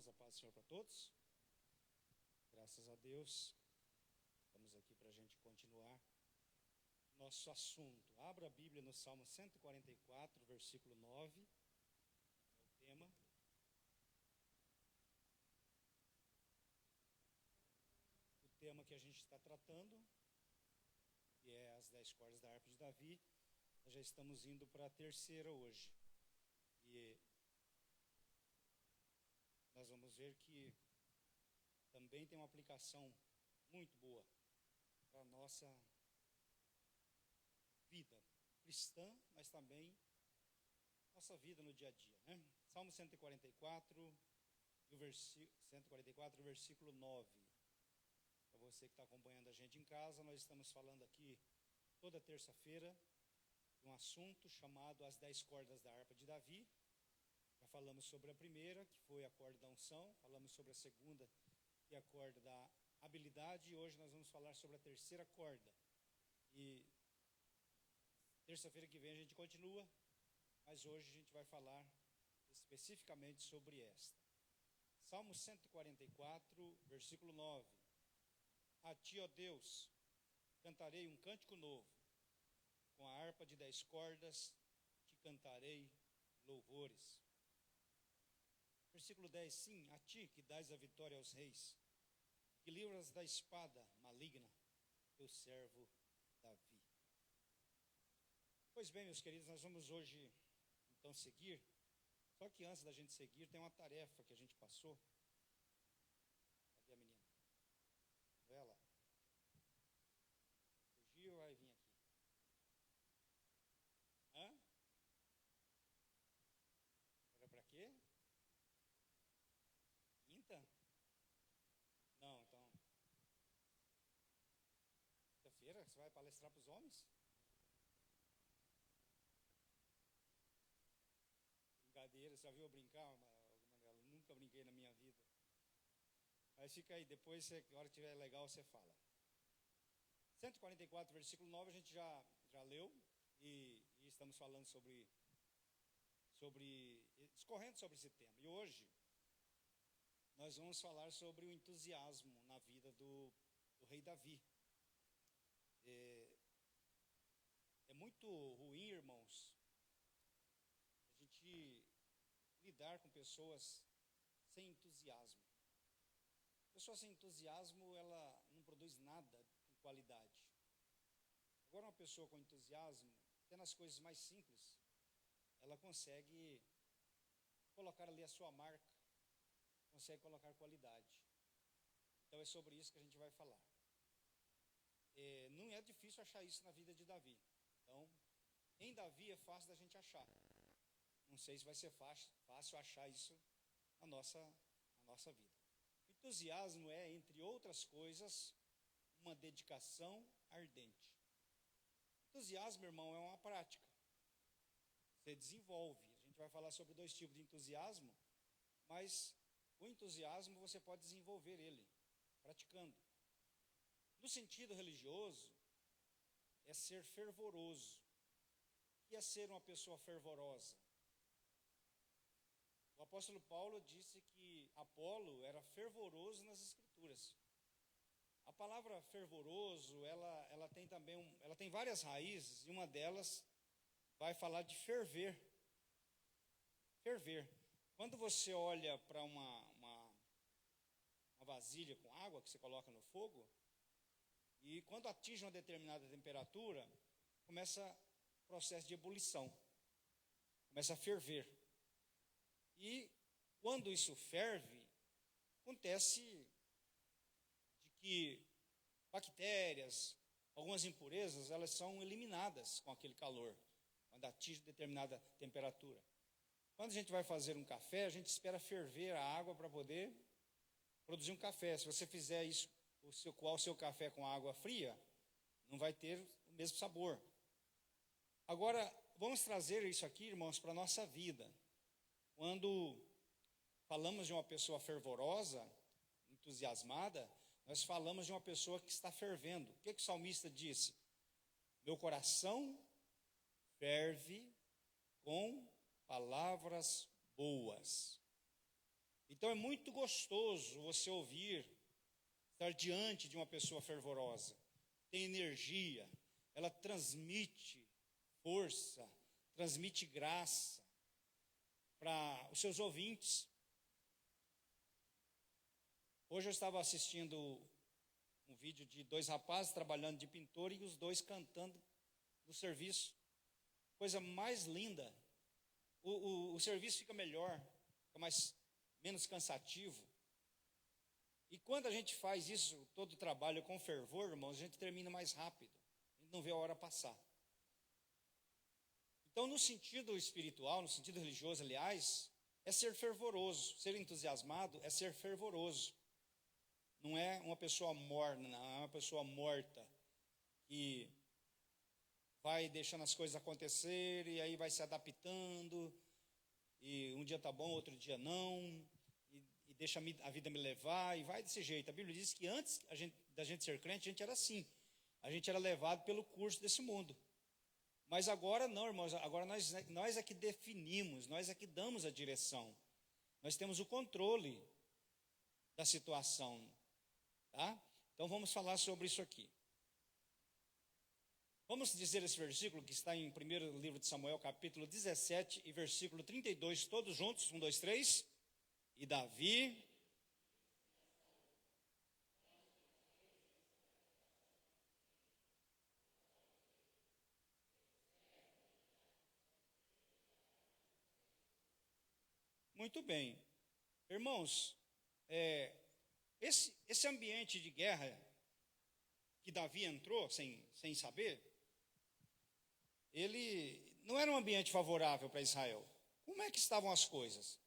irmãos, a paz do Senhor para todos. Graças a Deus, estamos aqui para a gente continuar nosso assunto. Abra a Bíblia no Salmo 144, versículo 9, é o tema. O tema que a gente está tratando, que é as 10 cordas da harpa de Davi. Nós já estamos indo para a terceira hoje. E nós vamos ver que também tem uma aplicação muito boa para a nossa vida cristã, mas também nossa vida no dia a dia, né? Salmo 144, versículo 9. Para você que está acompanhando a gente em casa, nós estamos falando aqui toda terça-feira de um assunto chamado as 10 cordas da harpa de Davi. Já falamos sobre a primeira, que foi a corda da unção, falamos sobre a segunda, que é a corda da habilidade, e hoje nós vamos falar sobre a terceira corda. E terça-feira que vem a gente continua, mas hoje a gente vai falar especificamente sobre esta. Salmo 144, versículo 9. A ti, ó Deus, cantarei um cântico novo, com a harpa de 10 cordas te cantarei louvores. Versículo 10, sim, a ti que dás a vitória aos reis, que livras da espada maligna teu servo Davi. Pois bem, meus queridos, nós vamos hoje então seguir, só que antes da gente seguir tem uma tarefa que a gente passou. Cadê a menina? Vai lá. Fugiu ou vai vir aqui? Hã? Era para quê? Quinta? Não, então. Quinta-feira você vai palestrar para os homens? Brincadeira, você já viu eu brincar, Manuela? Nunca brinquei na minha vida. Mas fica aí, depois, a hora que estiver legal, você fala. 144, versículo 9, a gente já leu e estamos falando discorrendo sobre esse tema. E hoje, nós vamos falar sobre o entusiasmo na vida do rei Davi. É muito ruim, irmãos, a gente lidar com pessoas sem entusiasmo. Pessoa sem entusiasmo, ela não produz nada com qualidade. Agora, uma pessoa com entusiasmo, até nas coisas mais simples, ela consegue colocar ali a sua marca, consegue colocar qualidade. Então, é sobre isso que a gente vai falar. Não é difícil achar isso na vida de Davi. Então, em Davi é fácil da gente achar. Não sei se vai ser fácil achar isso na nossa vida. Entusiasmo é, entre outras coisas, uma dedicação ardente. Entusiasmo, irmão, é uma prática. Você desenvolve. A gente vai falar sobre 2 tipos de entusiasmo, mas o entusiasmo você pode desenvolver ele, praticando. No sentido religioso, é ser fervoroso. O que é ser uma pessoa fervorosa? O apóstolo Paulo disse que Apolo era fervoroso nas Escrituras. A palavra fervoroso, ela tem também ela tem várias raízes, e uma delas vai falar de ferver. Ferver. Quando você olha para uma vasilha com água que você coloca no fogo, e quando atinge uma determinada temperatura, começa o processo de ebulição, começa a ferver. E quando isso ferve, acontece de que bactérias, algumas impurezas, elas são eliminadas com aquele calor, quando atinge determinada temperatura. Quando a gente vai fazer um café, a gente espera ferver a água para poder produzir um café. Se você fizer isso, coar o seu café com água fria, não vai ter o mesmo sabor. Agora, vamos trazer isso aqui, irmãos, para a nossa vida. Quando falamos de uma pessoa fervorosa, entusiasmada, nós falamos de uma pessoa que está fervendo. O que o salmista disse? Meu coração ferve com palavras boas. E Então é muito gostoso você ouvir, estar diante de uma pessoa fervorosa, tem energia, ela transmite força, transmite graça para os seus ouvintes. Hoje eu estava assistindo um vídeo de 2 rapazes trabalhando de pintor e os 2 cantando no serviço. Coisa mais linda. O serviço fica melhor, fica menos cansativo. E quando a gente faz isso, todo o trabalho com fervor, irmãos, a gente termina mais rápido. A gente não vê a hora passar. Então, no sentido espiritual, no sentido religioso, aliás, é ser fervoroso. Ser entusiasmado é ser fervoroso. Não é uma pessoa morna, não é uma pessoa morta, que vai deixando as coisas acontecer e aí vai se adaptando, e um dia está bom, outro dia não, e deixa a vida me levar, e vai desse jeito. A Bíblia diz que antes da gente ser crente, a gente era assim, a gente era levado pelo curso desse mundo. Mas agora não, irmãos, agora nós é que definimos, nós é que damos a direção, nós temos o controle da situação, tá? Então vamos falar sobre isso aqui. Vamos dizer esse versículo que está em 1º livro de Samuel, capítulo 17 e versículo 32, todos juntos, 1, 2, 3. E Davi... Muito bem. Irmãos, esse ambiente de guerra que Davi entrou sem saber, ele não era um ambiente favorável para Israel. Como é que estavam as coisas?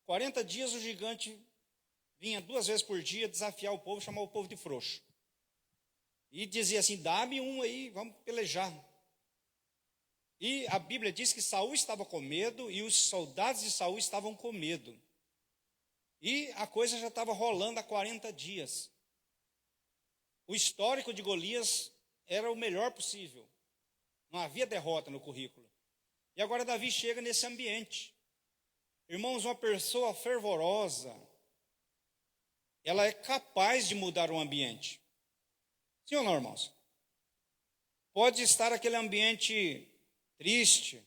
40 dias o gigante vinha 2 vezes por dia desafiar o povo, chamar o povo de frouxo. E dizia assim, dá-me um aí, vamos pelejar. E a Bíblia diz que Saul estava com medo e os soldados de Saul estavam com medo. E a coisa já estava rolando há 40 dias. O histórico de Golias era o melhor possível. Não havia derrota no currículo. E agora Davi chega nesse ambiente. Irmãos, uma pessoa fervorosa, ela é capaz de mudar o ambiente. Sim ou não, irmãos? Pode estar aquele ambiente triste,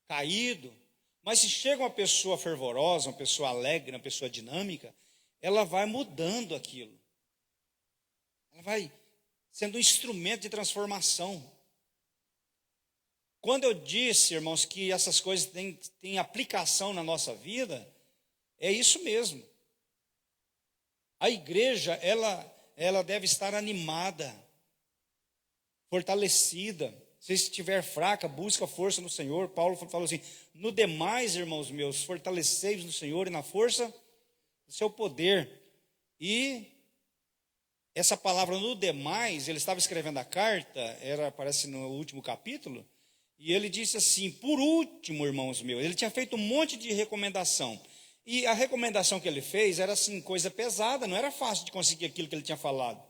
caído, mas se chega uma pessoa fervorosa, uma pessoa alegre, uma pessoa dinâmica, ela vai mudando aquilo. Ela vai sendo um instrumento de transformação. Quando eu disse, irmãos, que essas coisas têm aplicação na nossa vida, é isso mesmo. A igreja, ela deve estar animada, fortalecida. Se estiver fraca, busca força no Senhor. Paulo falou assim, no demais, irmãos meus, fortalecei-vos no Senhor e na força do seu poder. E essa palavra no demais, ele estava escrevendo a carta, parece no último capítulo, e ele disse assim, por último, irmãos meus, ele tinha feito um monte de recomendação. E a recomendação que ele fez era assim, coisa pesada, não era fácil de conseguir aquilo que ele tinha falado.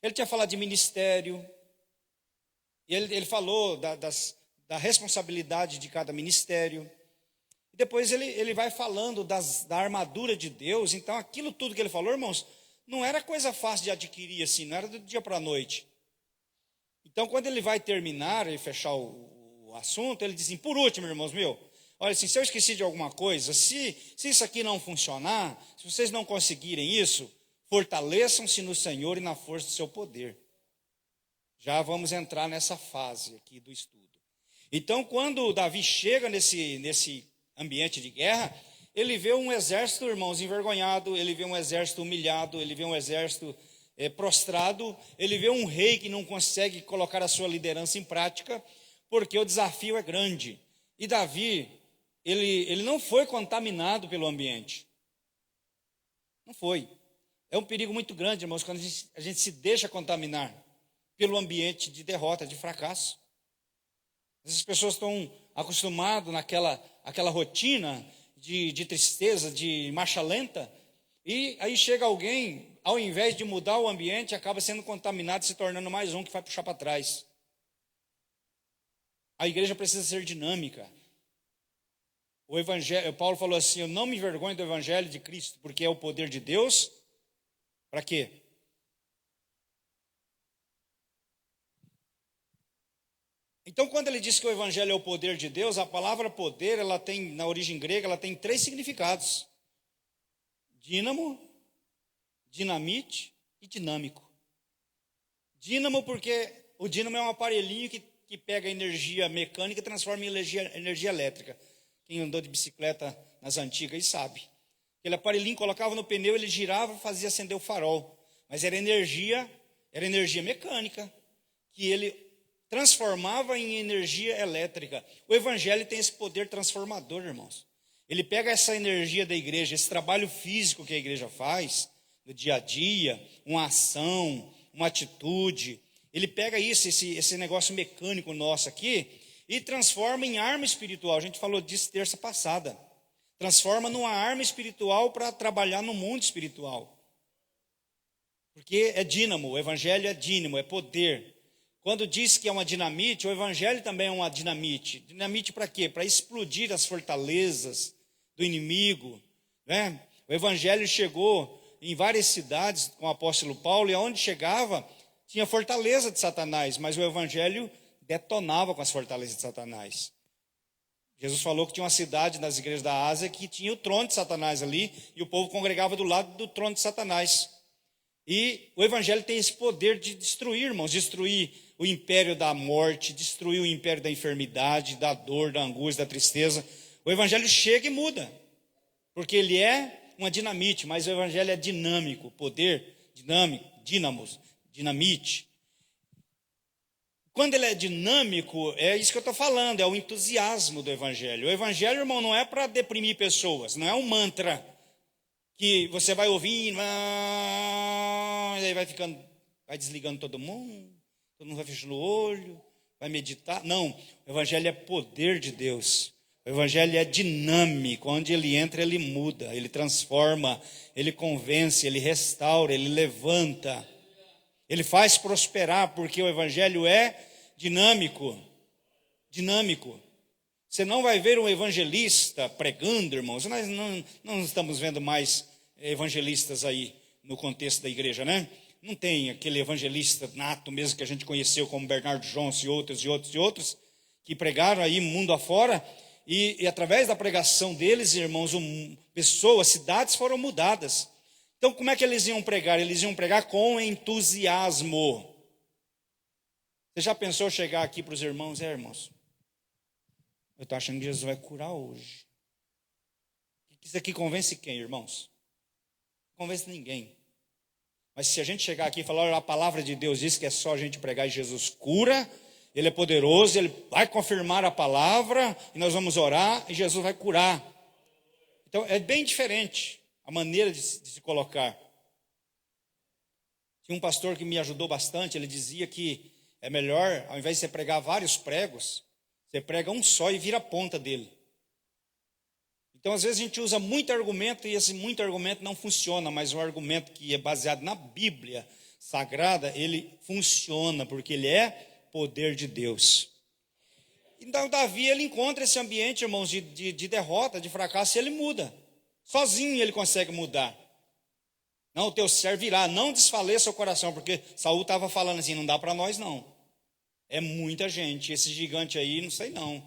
Ele tinha falado de ministério, e ele falou da responsabilidade de cada ministério. E depois ele vai falando da armadura de Deus. Então, aquilo tudo que ele falou, irmãos, não era coisa fácil de adquirir assim, não era do dia para a noite. Então, quando ele vai terminar e fechar o assunto, ele diz assim, por último, irmãos meus, olha assim, se eu esqueci de alguma coisa, se isso aqui não funcionar, se vocês não conseguirem isso, fortaleçam-se no Senhor e na força do seu poder. Já vamos entrar nessa fase aqui do estudo. Então, quando Davi chega nesse ambiente de guerra, ele vê um exército, irmãos, envergonhado, ele vê um exército humilhado, ele vê um exército prostrado, ele vê um rei que não consegue colocar a sua liderança em prática, porque o desafio é grande. E Davi, ele não foi contaminado pelo ambiente. Não foi. É um perigo muito grande, irmãos, quando a gente se deixa contaminar pelo ambiente de derrota, de fracasso. Essas pessoas estão acostumadas àquela rotina de tristeza, de marcha lenta, e aí chega alguém, ao invés de mudar o ambiente, acaba sendo contaminado, se tornando mais um que vai puxar para trás. A igreja precisa ser dinâmica. O evangelho, Paulo falou assim: eu não me envergonho do evangelho de Cristo, porque é o poder de Deus. Para quê? Então, quando ele diz que o evangelho é o poder de Deus, a palavra poder, ela tem, na origem grega, ela tem 3 significados: dínamo, dinamite e dinâmico. Dínamo porque o dínamo é um aparelhinho que pega energia mecânica e transforma em energia elétrica. Quem andou de bicicleta nas antigas sabe. Aquele aparelhinho colocava no pneu, ele girava e fazia acender o farol. Mas era energia mecânica, que ele transformava em energia elétrica. O evangelho tem esse poder transformador, irmãos. Ele pega essa energia da igreja, esse trabalho físico que a igreja faz, no dia a dia, uma ação, uma atitude. Ele pega isso, esse negócio mecânico nosso aqui, e transforma em arma espiritual. A gente falou disso terça passada. Transforma numa arma espiritual para trabalhar no mundo espiritual. Porque é dínamo, o evangelho é dínamo, é poder. Quando diz que é uma dinamite, o evangelho também é uma dinamite. Dinamite para quê? Para explodir as fortalezas do inimigo, né? O evangelho chegou em várias cidades com o apóstolo Paulo, e aonde chegava, tinha fortaleza de Satanás, mas o evangelho detonava com as fortalezas de Satanás. Jesus falou que tinha uma cidade nas igrejas da Ásia que tinha o trono de Satanás ali, e o povo congregava do lado do trono de Satanás. E o evangelho tem esse poder de destruir, irmãos, destruir o império da morte, destruir o império da enfermidade, da dor, da angústia, da tristeza. O evangelho chega e muda, porque ele é uma dinamite, mas o evangelho é dinâmico, poder dinâmico, dinamite. Quando ele é dinâmico, é isso que eu estou falando, é o entusiasmo do evangelho. O evangelho, irmão, não é para deprimir pessoas, não é um mantra que você vai ouvindo, e aí vai desligando todo mundo vai fechando o olho, vai meditar. Não, o evangelho é poder de Deus. O evangelho é dinâmico, onde ele entra, ele muda, ele transforma, ele convence, ele restaura, ele levanta, ele faz prosperar, porque o evangelho é dinâmico. Dinâmico. Você não vai ver um evangelista pregando, irmãos. Nós não estamos vendo mais evangelistas aí no contexto da igreja, né? Não tem aquele evangelista nato mesmo que a gente conheceu, como Bernardo Johnson e outros, que pregaram aí mundo afora, e através da pregação deles, irmãos, pessoas, cidades foram mudadas. Então, como é que eles iam pregar? Eles iam pregar com entusiasmo. Você já pensou chegar aqui para os irmãos? Irmãos, eu estou achando que Jesus vai curar hoje. Isso aqui convence quem, irmãos? Não convence ninguém. Mas se a gente chegar aqui e falar, olha, a palavra de Deus diz que é só a gente pregar e Jesus cura, ele é poderoso, ele vai confirmar a palavra, e nós vamos orar e Jesus vai curar. Então é bem diferente a maneira de se colocar. Tinha um pastor que me ajudou bastante, ele dizia que é melhor, ao invés de você pregar vários pregos, você prega um só e vira a ponta dele. Então, às vezes, a gente usa muito argumento e esse muito argumento não funciona, mas um argumento que é baseado na Bíblia Sagrada, ele funciona, porque ele é poder de Deus. Então, Davi, ele encontra esse ambiente, irmãos, de derrota, de fracasso, e ele muda. Sozinho ele consegue mudar. Não, o teu servo virá, não desfaleça o coração, porque Saul estava falando assim, não dá para nós não. É muita gente, esse gigante aí, não sei não.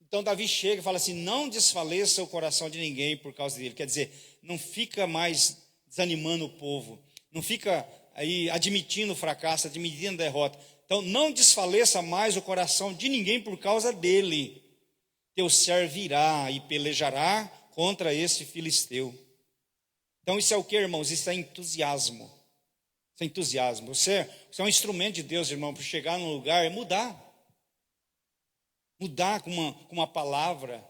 Então Davi chega e fala assim, não desfaleça o coração de ninguém por causa dele. Quer dizer, não fica mais desanimando o povo. Não fica aí admitindo o fracasso, admitindo a derrota. Então não desfaleça mais o coração de ninguém por causa dele. Teu servo virá e pelejará contra esse filisteu. Então isso é o que, irmãos? Isso é entusiasmo. Isso é entusiasmo. Você é um instrumento de Deus, irmão, para chegar num lugar e mudar. Mudar com uma palavra.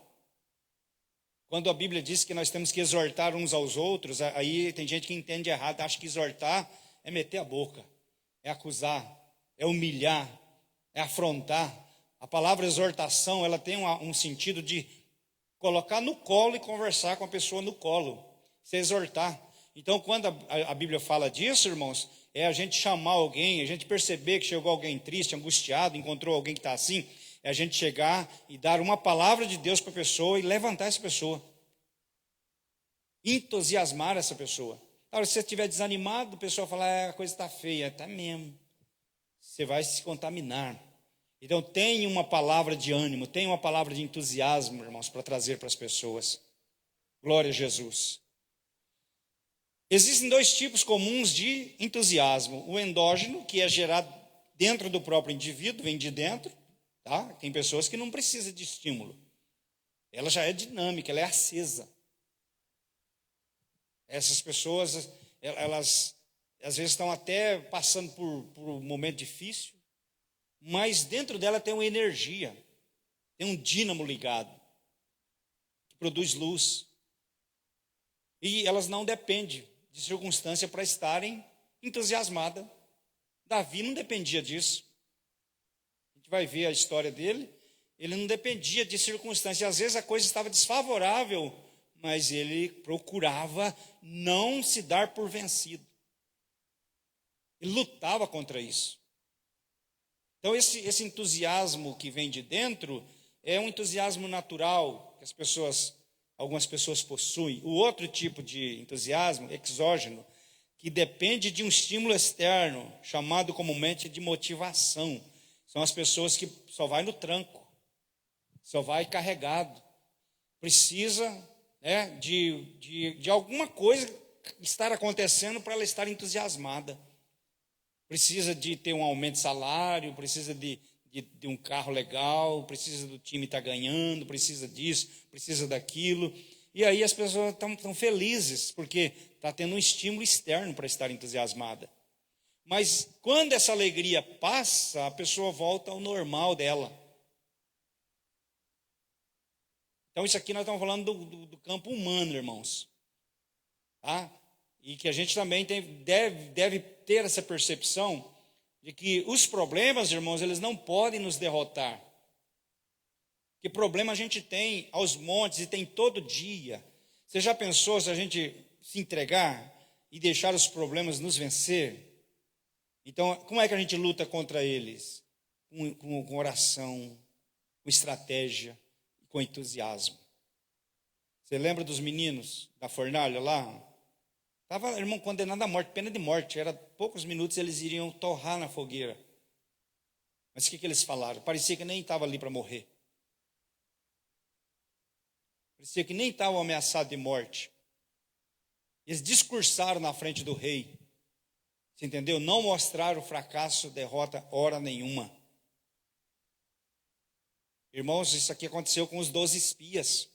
Quando a Bíblia diz que nós temos que exortar uns aos outros, aí tem gente que entende errado, acha que exortar é meter a boca, é acusar, é humilhar, é afrontar. A palavra exortação, ela tem um sentido de colocar no colo e conversar com a pessoa no colo. Isso é exortar. Então, quando a Bíblia fala disso, irmãos, é a gente chamar alguém, a gente perceber que chegou alguém triste, angustiado, encontrou alguém que está assim, É a gente chegar e dar uma palavra de Deus para a pessoa e levantar essa pessoa. Entusiasmar essa pessoa. Na hora que você estiver desanimado, a pessoa falar, a coisa está feia. Está mesmo. Você vai se contaminar. Então, tenha uma palavra de ânimo, tenha uma palavra de entusiasmo, irmãos, para trazer para as pessoas. Glória a Jesus. Existem dois tipos comuns de entusiasmo. O endógeno, que é gerado dentro do próprio indivíduo, vem de dentro. Tá? Tem pessoas que não precisam de estímulo. Ela já é dinâmica, ela é acesa. Essas pessoas, elas às vezes estão até passando por um momento difícil, mas dentro dela tem uma energia, tem um dínamo ligado, que produz luz. E elas não dependem de circunstância para estarem entusiasmadas. Davi não dependia disso. A gente vai ver a história dele, ele não dependia de circunstância. Às vezes a coisa estava desfavorável, mas ele procurava não se dar por vencido. Ele lutava contra isso. Então, esse entusiasmo que vem de dentro é um entusiasmo natural que algumas pessoas possuem. O outro tipo de entusiasmo, exógeno, que depende de um estímulo externo, chamado comumente de motivação. São as pessoas que só vai no tranco, só vai carregado. Precisa, né, de alguma coisa estar acontecendo para ela estar entusiasmada. Precisa de ter um aumento de salário, precisa de um carro legal, precisa do time estar ganhando, precisa disso, precisa daquilo. E aí as pessoas estão felizes, porque está tendo um estímulo externo para estar entusiasmada. Mas quando essa alegria passa, a pessoa volta ao normal dela. Então isso aqui nós estamos falando do campo humano, irmãos. Tá? E que a gente também deve ter essa percepção de que os problemas, irmãos, eles não podem nos derrotar. Que problema a gente tem aos montes e tem todo dia. Você já pensou se a gente se entregar e deixar os problemas nos vencer? Então, como é que a gente luta contra eles? Com oração, com estratégia, com entusiasmo. Você lembra dos meninos da fornalha lá? Estava, irmão, condenado à morte, pena de morte. Era poucos minutos eles iriam torrar na fogueira. Mas o que eles falaram? Parecia que nem estava ali para morrer. Parecia que nem estavam ameaçados de morte. Eles discursaram na frente do rei. Você entendeu? Não mostraram fracasso, derrota, hora nenhuma. Irmãos, isso aqui aconteceu com os 12 espias.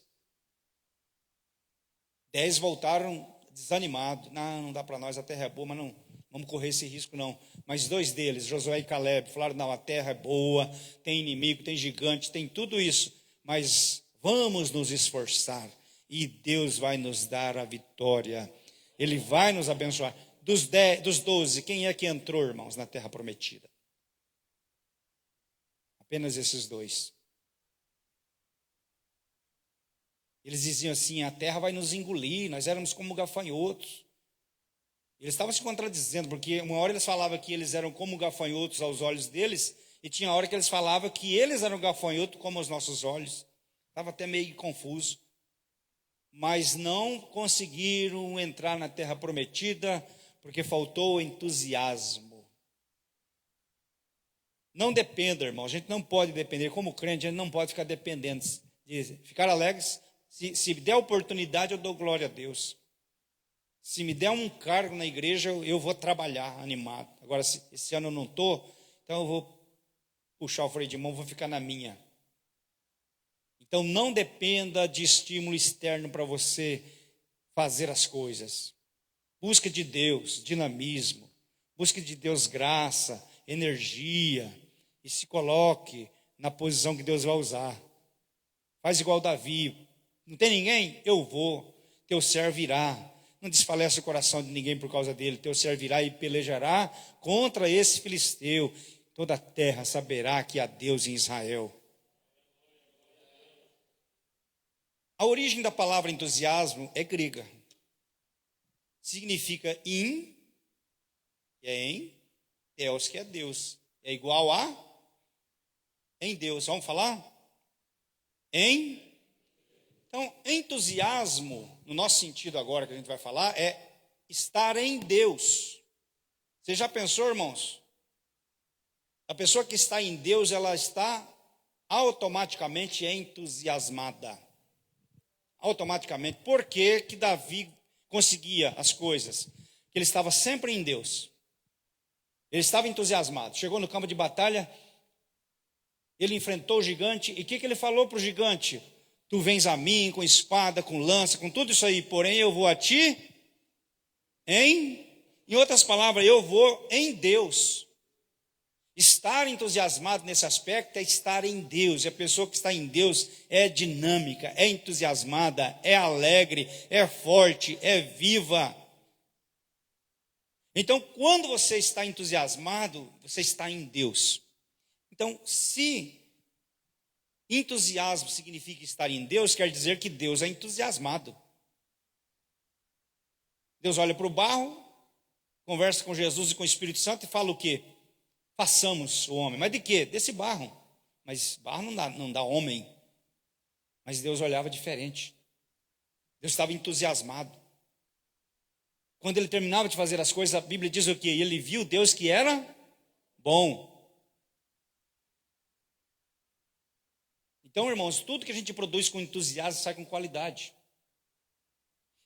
10 voltaram desanimados. Não dá para nós, a terra é boa, mas não vamos correr esse risco não. Mas 2 deles, Josué e Caleb, falaram, não, a terra é boa, tem inimigo, tem gigante, tem tudo isso. Mas vamos nos esforçar e Deus vai nos dar a vitória. Ele vai nos abençoar. Dos 12, quem é que entrou, irmãos, na terra prometida? Apenas esses 2. Eles diziam assim, a terra vai nos engolir, nós éramos como gafanhotos. Eles estavam se contradizendo, porque uma hora eles falavam que eles eram como gafanhotos aos olhos deles, e tinha hora que eles falavam que eles eram gafanhotos como aos nossos olhos. Estava até meio confuso. Mas não conseguiram entrar na terra prometida, porque faltou entusiasmo. Não dependa, irmão, a gente não pode depender, como crente, a gente não pode ficar dependente, ficar alegres. Se der oportunidade, eu dou glória a Deus. Se me der um cargo na igreja, eu vou trabalhar animado. Agora, se esse ano eu não estou, então eu vou puxar o freio de mão, vou ficar na minha. Então, não dependa de estímulo externo para você fazer as coisas. Busque de Deus dinamismo. Busque de Deus graça, energia. E se coloque na posição que Deus vai usar. Faz igual Davi. Não tem ninguém? Eu vou. Teu servo irá. Não desfalece o coração de ninguém por causa dele. Teu servo irá e pelejará contra esse filisteu. Toda a terra saberá que há Deus em Israel. A origem da palavra entusiasmo é grega. Significa in, que é em, Deus, que é Deus. É igual a Em Deus. Vamos falar? Então, entusiasmo, no nosso sentido agora que a gente vai falar, é estar em Deus. Você já pensou, irmãos? A pessoa que está em Deus, ela está automaticamente entusiasmada. Automaticamente. Por que que Davi conseguia as coisas? Ele estava sempre em Deus. Ele estava entusiasmado. Chegou no campo de batalha, ele enfrentou o gigante. E o que ele falou para o gigante? Tu vens a mim com espada, com lança, com tudo isso aí. Porém, eu vou a ti em outras palavras, eu vou em Deus. Estar entusiasmado nesse aspecto é estar em Deus. E a pessoa que está em Deus é dinâmica, é entusiasmada, é alegre, é forte, é viva. Então, quando você está entusiasmado, você está em Deus. Então, se entusiasmo significa estar em Deus, quer dizer que Deus é entusiasmado. Deus olha para o barro, conversa com Jesus e com o Espírito Santo e fala o quê? Façamos o homem. Mas de quê? Desse barro. Mas barro não dá homem. Mas Deus olhava diferente. Deus estava entusiasmado. Quando ele terminava de fazer as coisas, a Bíblia diz o quê? Ele viu Deus que era bom. Então, irmãos, tudo que a gente produz com entusiasmo sai com qualidade.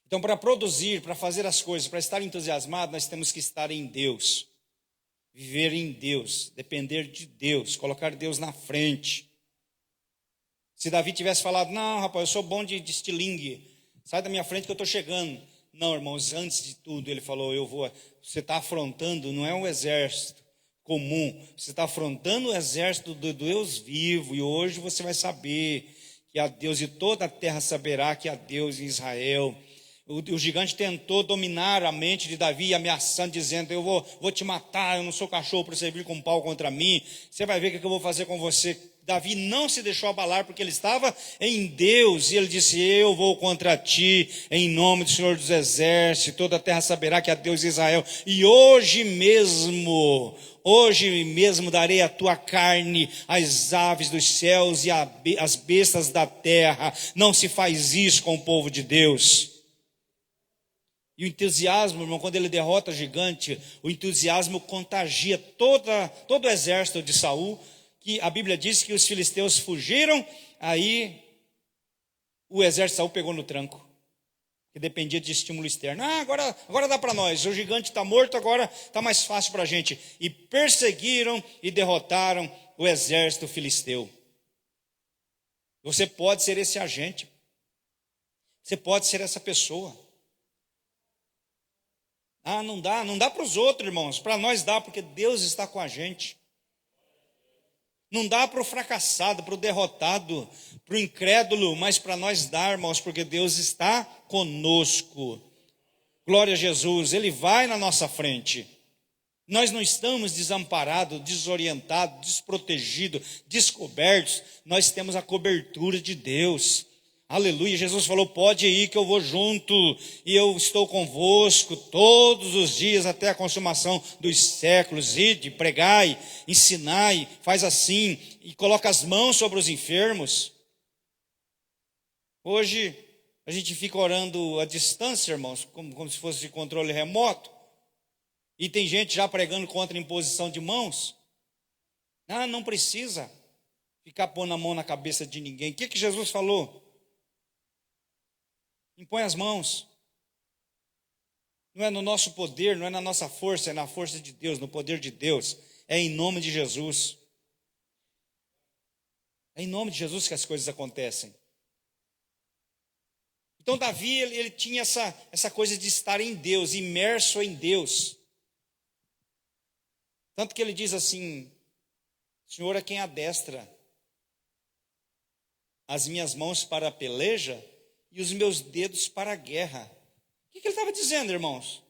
Então, para produzir, para fazer as coisas, para estar entusiasmado, nós temos que estar em Deus. Viver em Deus, depender de Deus, colocar Deus na frente. Se Davi tivesse falado, não, rapaz, eu sou bom de estilingue, sai da minha frente que eu estou chegando. Não, irmãos, antes de tudo ele falou, você está afrontando, não é um exército comum, você está afrontando o exército do Deus vivo, e hoje você vai saber que há Deus, e toda a terra saberá que há Deus em Israel. O gigante tentou dominar a mente de Davi, ameaçando, dizendo, eu vou te matar, eu não sou cachorro para você vir com um pau contra mim, você vai ver o que eu vou fazer com você. Davi não se deixou abalar, porque ele estava em Deus, e ele disse, eu vou contra ti, em nome do Senhor dos Exércitos, toda a terra saberá que há Deus em Israel, e hoje mesmo darei a tua carne às aves dos céus e às bestas da terra. Não se faz isso com o povo de Deus. E o entusiasmo, irmão, quando ele derrota o gigante, o entusiasmo contagia todo o exército de Saul, que a Bíblia diz que os filisteus fugiram, aí o exército de Saul pegou no tranco, que dependia de estímulo externo. Agora dá para nós, o gigante está morto, agora está mais fácil para a gente. E perseguiram e derrotaram o exército filisteu. Você pode ser esse agente, você pode ser essa pessoa. Não dá para os outros, irmãos, para nós dá, porque Deus está com a gente. Não dá para o fracassado, para o derrotado, para o incrédulo, mas para nós dá, irmãos, porque Deus está conosco. Glória a Jesus, Ele vai na nossa frente. Nós não estamos desamparados, desorientados, desprotegidos, descobertos, nós temos a cobertura de Deus. Aleluia, Jesus falou, pode ir que eu vou junto, e eu estou convosco todos os dias até a consumação dos séculos. Ide, pregai, ensinai, faz assim, e coloca as mãos sobre os enfermos. Hoje, a gente fica orando à distância, irmãos, como se fosse de controle remoto, e tem gente já pregando contra a imposição de mãos. Não precisa ficar pondo a mão na cabeça de ninguém. O que Jesus falou? Impõe as mãos. Não é no nosso poder, não é na nossa força, é na força de Deus, no poder de Deus. É em nome de Jesus. É em nome de Jesus que as coisas acontecem. Então Davi, ele tinha essa coisa de estar em Deus, imerso em Deus. Tanto que ele diz assim, Senhor é quem adestra as minhas mãos para a peleja e os meus dedos para a guerra. O que ele estava dizendo, irmãos?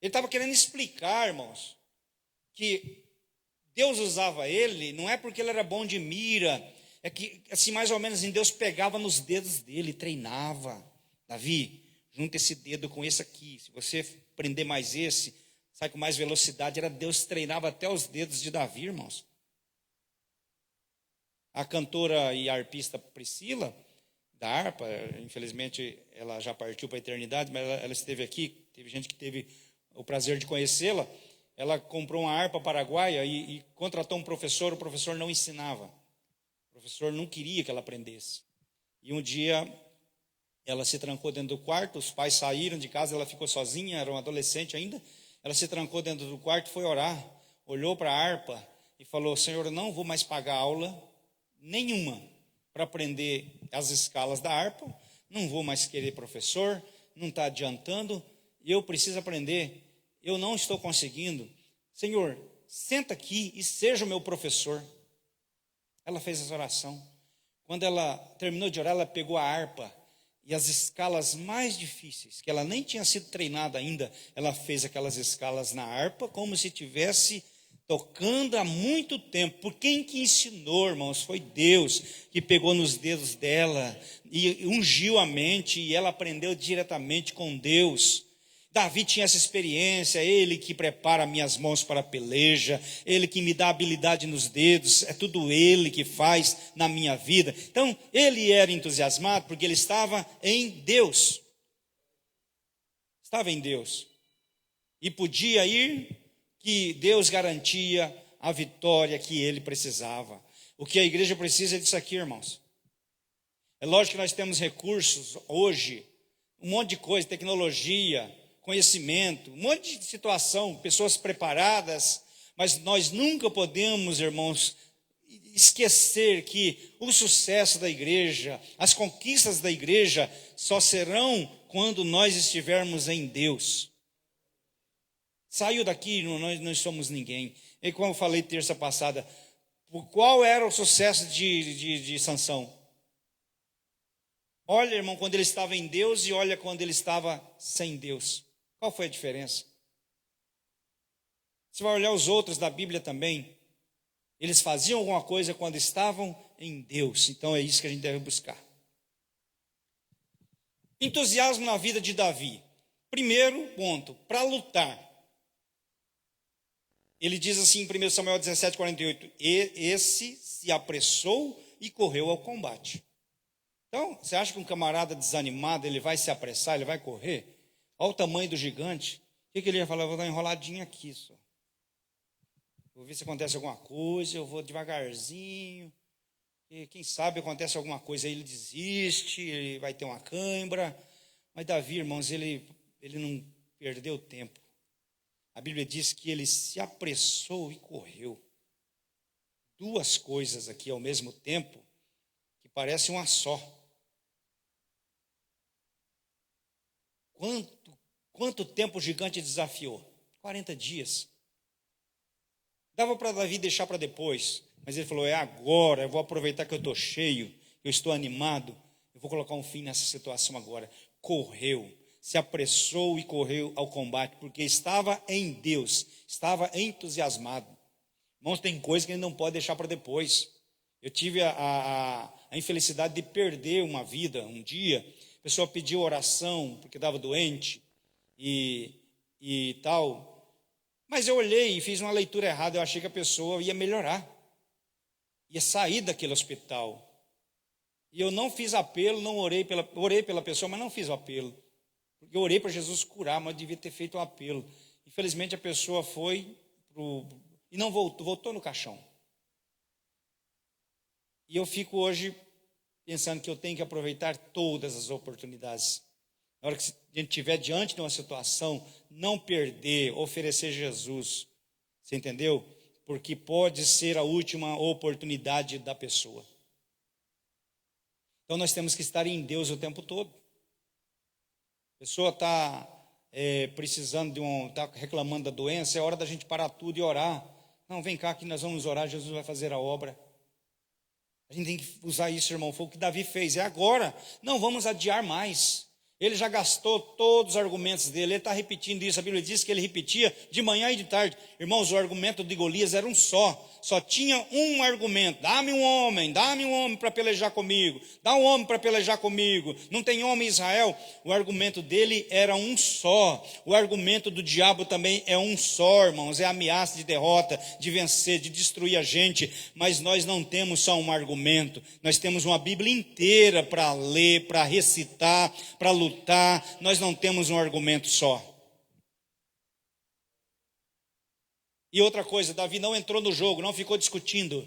Ele estava querendo explicar, irmãos, que Deus usava ele, não é porque ele era bom de mira, é que, assim, mais ou menos, Deus pegava nos dedos dele, treinava. Davi, junta esse dedo com esse aqui, se você prender mais esse, sai com mais velocidade. Era Deus treinava até os dedos de Davi, irmãos. A cantora e arpista Priscila, da harpa, infelizmente ela já partiu para a eternidade, mas ela esteve aqui, teve gente que teve o prazer de conhecê-la. Ela comprou uma harpa paraguaia e contratou um professor, o professor não ensinava. O professor não queria que ela aprendesse. E um dia ela se trancou dentro do quarto, os pais saíram de casa, ela ficou sozinha, era uma adolescente ainda. Ela se trancou dentro do quarto, foi orar, olhou para a harpa e falou: Senhor, eu não vou mais pagar aula nenhuma para aprender as escalas da harpa, não vou mais querer professor, não está adiantando, eu preciso aprender, eu não estou conseguindo. Senhor, senta aqui e seja o meu professor. Ela fez essa oração. Quando ela terminou de orar, ela pegou a harpa e as escalas mais difíceis, que ela nem tinha sido treinada ainda, ela fez aquelas escalas na harpa como se tivesse tocando há muito tempo. Por quem que ensinou, irmãos? Foi Deus que pegou nos dedos dela e ungiu a mente, e ela aprendeu diretamente com Deus. Davi tinha essa experiência, ele que prepara minhas mãos para a peleja, ele que me dá habilidade nos dedos, é tudo ele que faz na minha vida. Então, ele era entusiasmado porque ele estava em Deus. Estava em Deus. E podia ir, que Deus garantia a vitória que ele precisava. O que a igreja precisa é disso aqui, irmãos. É lógico que nós temos recursos hoje, um monte de coisa, tecnologia, conhecimento, um monte de situação, pessoas preparadas, mas nós nunca podemos, irmãos, esquecer que o sucesso da igreja, as conquistas da igreja só serão quando nós estivermos em Deus. Saiu daqui, nós não somos ninguém. E como eu falei terça passada, qual era o sucesso de Sansão? Olha, irmão, quando ele estava em Deus e olha quando ele estava sem Deus. Qual foi a diferença? Você vai olhar os outros da Bíblia também. Eles faziam alguma coisa quando estavam em Deus. Então é isso que a gente deve buscar. Entusiasmo na vida de Davi. Primeiro ponto, para lutar. Ele diz assim em 1 Samuel 17:48, esse se apressou e correu ao combate. Então, você acha que um camarada desanimado, ele vai se apressar, ele vai correr? Olha o tamanho do gigante. O que ele ia falar? Eu vou dar uma enroladinha aqui só. Vou ver se acontece alguma coisa, eu vou devagarzinho. E quem sabe acontece alguma coisa, aí ele desiste, ele vai ter uma cãibra. Mas Davi, irmãos, ele não perdeu tempo. A Bíblia diz que ele se apressou e correu. Duas coisas aqui ao mesmo tempo, que parecem uma só. Quanto tempo o gigante desafiou? 40 dias. Dava para Davi deixar para depois, mas ele falou, é agora, eu vou aproveitar que eu estou cheio, eu estou animado, eu vou colocar um fim nessa situação agora. Correu. Se apressou e correu ao combate, porque estava em Deus, estava entusiasmado. Irmãos, tem coisa que a gente não pode deixar para depois. Eu tive a infelicidade de perder uma vida, um dia, a pessoa pediu oração, porque estava doente, e tal, mas eu olhei e fiz uma leitura errada, eu achei que a pessoa ia melhorar, ia sair daquele hospital, e eu não fiz apelo, orei pela pessoa, mas não fiz o apelo. Porque eu orei para Jesus curar, mas eu devia ter feito um apelo. Infelizmente a pessoa foi e não voltou no caixão. E eu fico hoje pensando que eu tenho que aproveitar todas as oportunidades. Na hora que a gente estiver diante de uma situação, não perder, oferecer Jesus. Você entendeu? Porque pode ser a última oportunidade da pessoa. Então nós temos que estar em Deus o tempo todo. A pessoa está precisando está reclamando da doença, é hora da gente parar tudo e orar. Não, vem cá que nós vamos orar, Jesus vai fazer a obra. A gente tem que usar isso, irmão, foi o que Davi fez, é agora, não vamos adiar mais. Ele já gastou todos os argumentos dele, ele está repetindo isso. A Bíblia diz que ele repetia de manhã e de tarde. Irmãos, o argumento de Golias era um só tinha um argumento: dá-me um homem para pelejar comigo, dá um homem para pelejar comigo, não tem homem em Israel. O argumento dele era um só. O argumento do diabo também é um só, irmãos, é a ameaça de derrota, de vencer, de destruir a gente. Mas nós não temos só um argumento, nós temos uma Bíblia inteira para ler, para recitar, para lutar. Nós não temos um argumento só. E outra coisa, Davi não entrou no jogo, não ficou discutindo.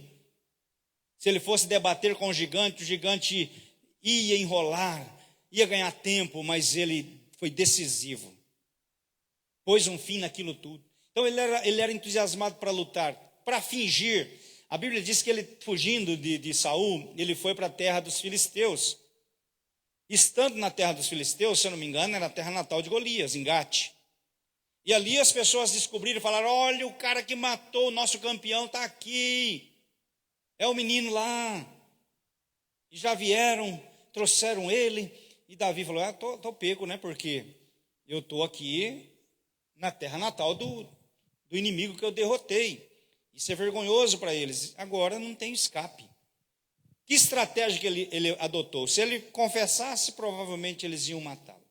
Se ele fosse debater com o gigante ia enrolar, ia ganhar tempo, mas ele foi decisivo. Pôs um fim naquilo tudo. Então ele era entusiasmado para lutar, para fingir. A Bíblia diz que ele, fugindo de Saul, ele foi para a terra dos filisteus. Estando na terra dos filisteus, se eu não me engano, era a terra natal de Golias, em Gate. E ali as pessoas descobriram e falaram: olha, o cara que matou o nosso campeão está aqui. É o menino lá. E já vieram, trouxeram ele. E Davi falou: tô pego, né? Porque eu estou aqui na terra natal do inimigo que eu derrotei. Isso é vergonhoso para eles. Agora não tem escape. Que estratégia que ele adotou? Se ele confessasse, provavelmente eles iam matá-lo.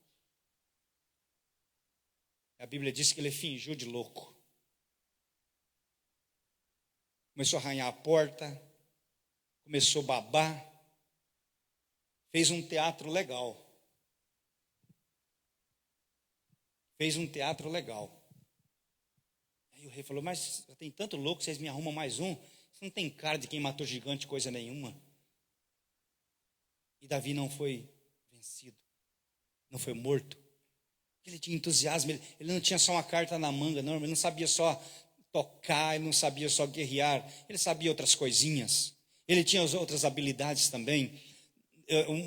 A Bíblia diz que ele fingiu de louco. Começou a arranhar a porta, começou a babar, fez um teatro legal. Aí o rei falou: mas tem tanto louco, vocês me arrumam mais um? Você não tem cara de quem matou gigante coisa nenhuma. E Davi não foi vencido, não foi morto. Ele tinha entusiasmo, ele não tinha só uma carta na manga, não, ele não sabia só tocar, ele não sabia só guerrear, ele sabia outras coisinhas, ele tinha as outras habilidades também.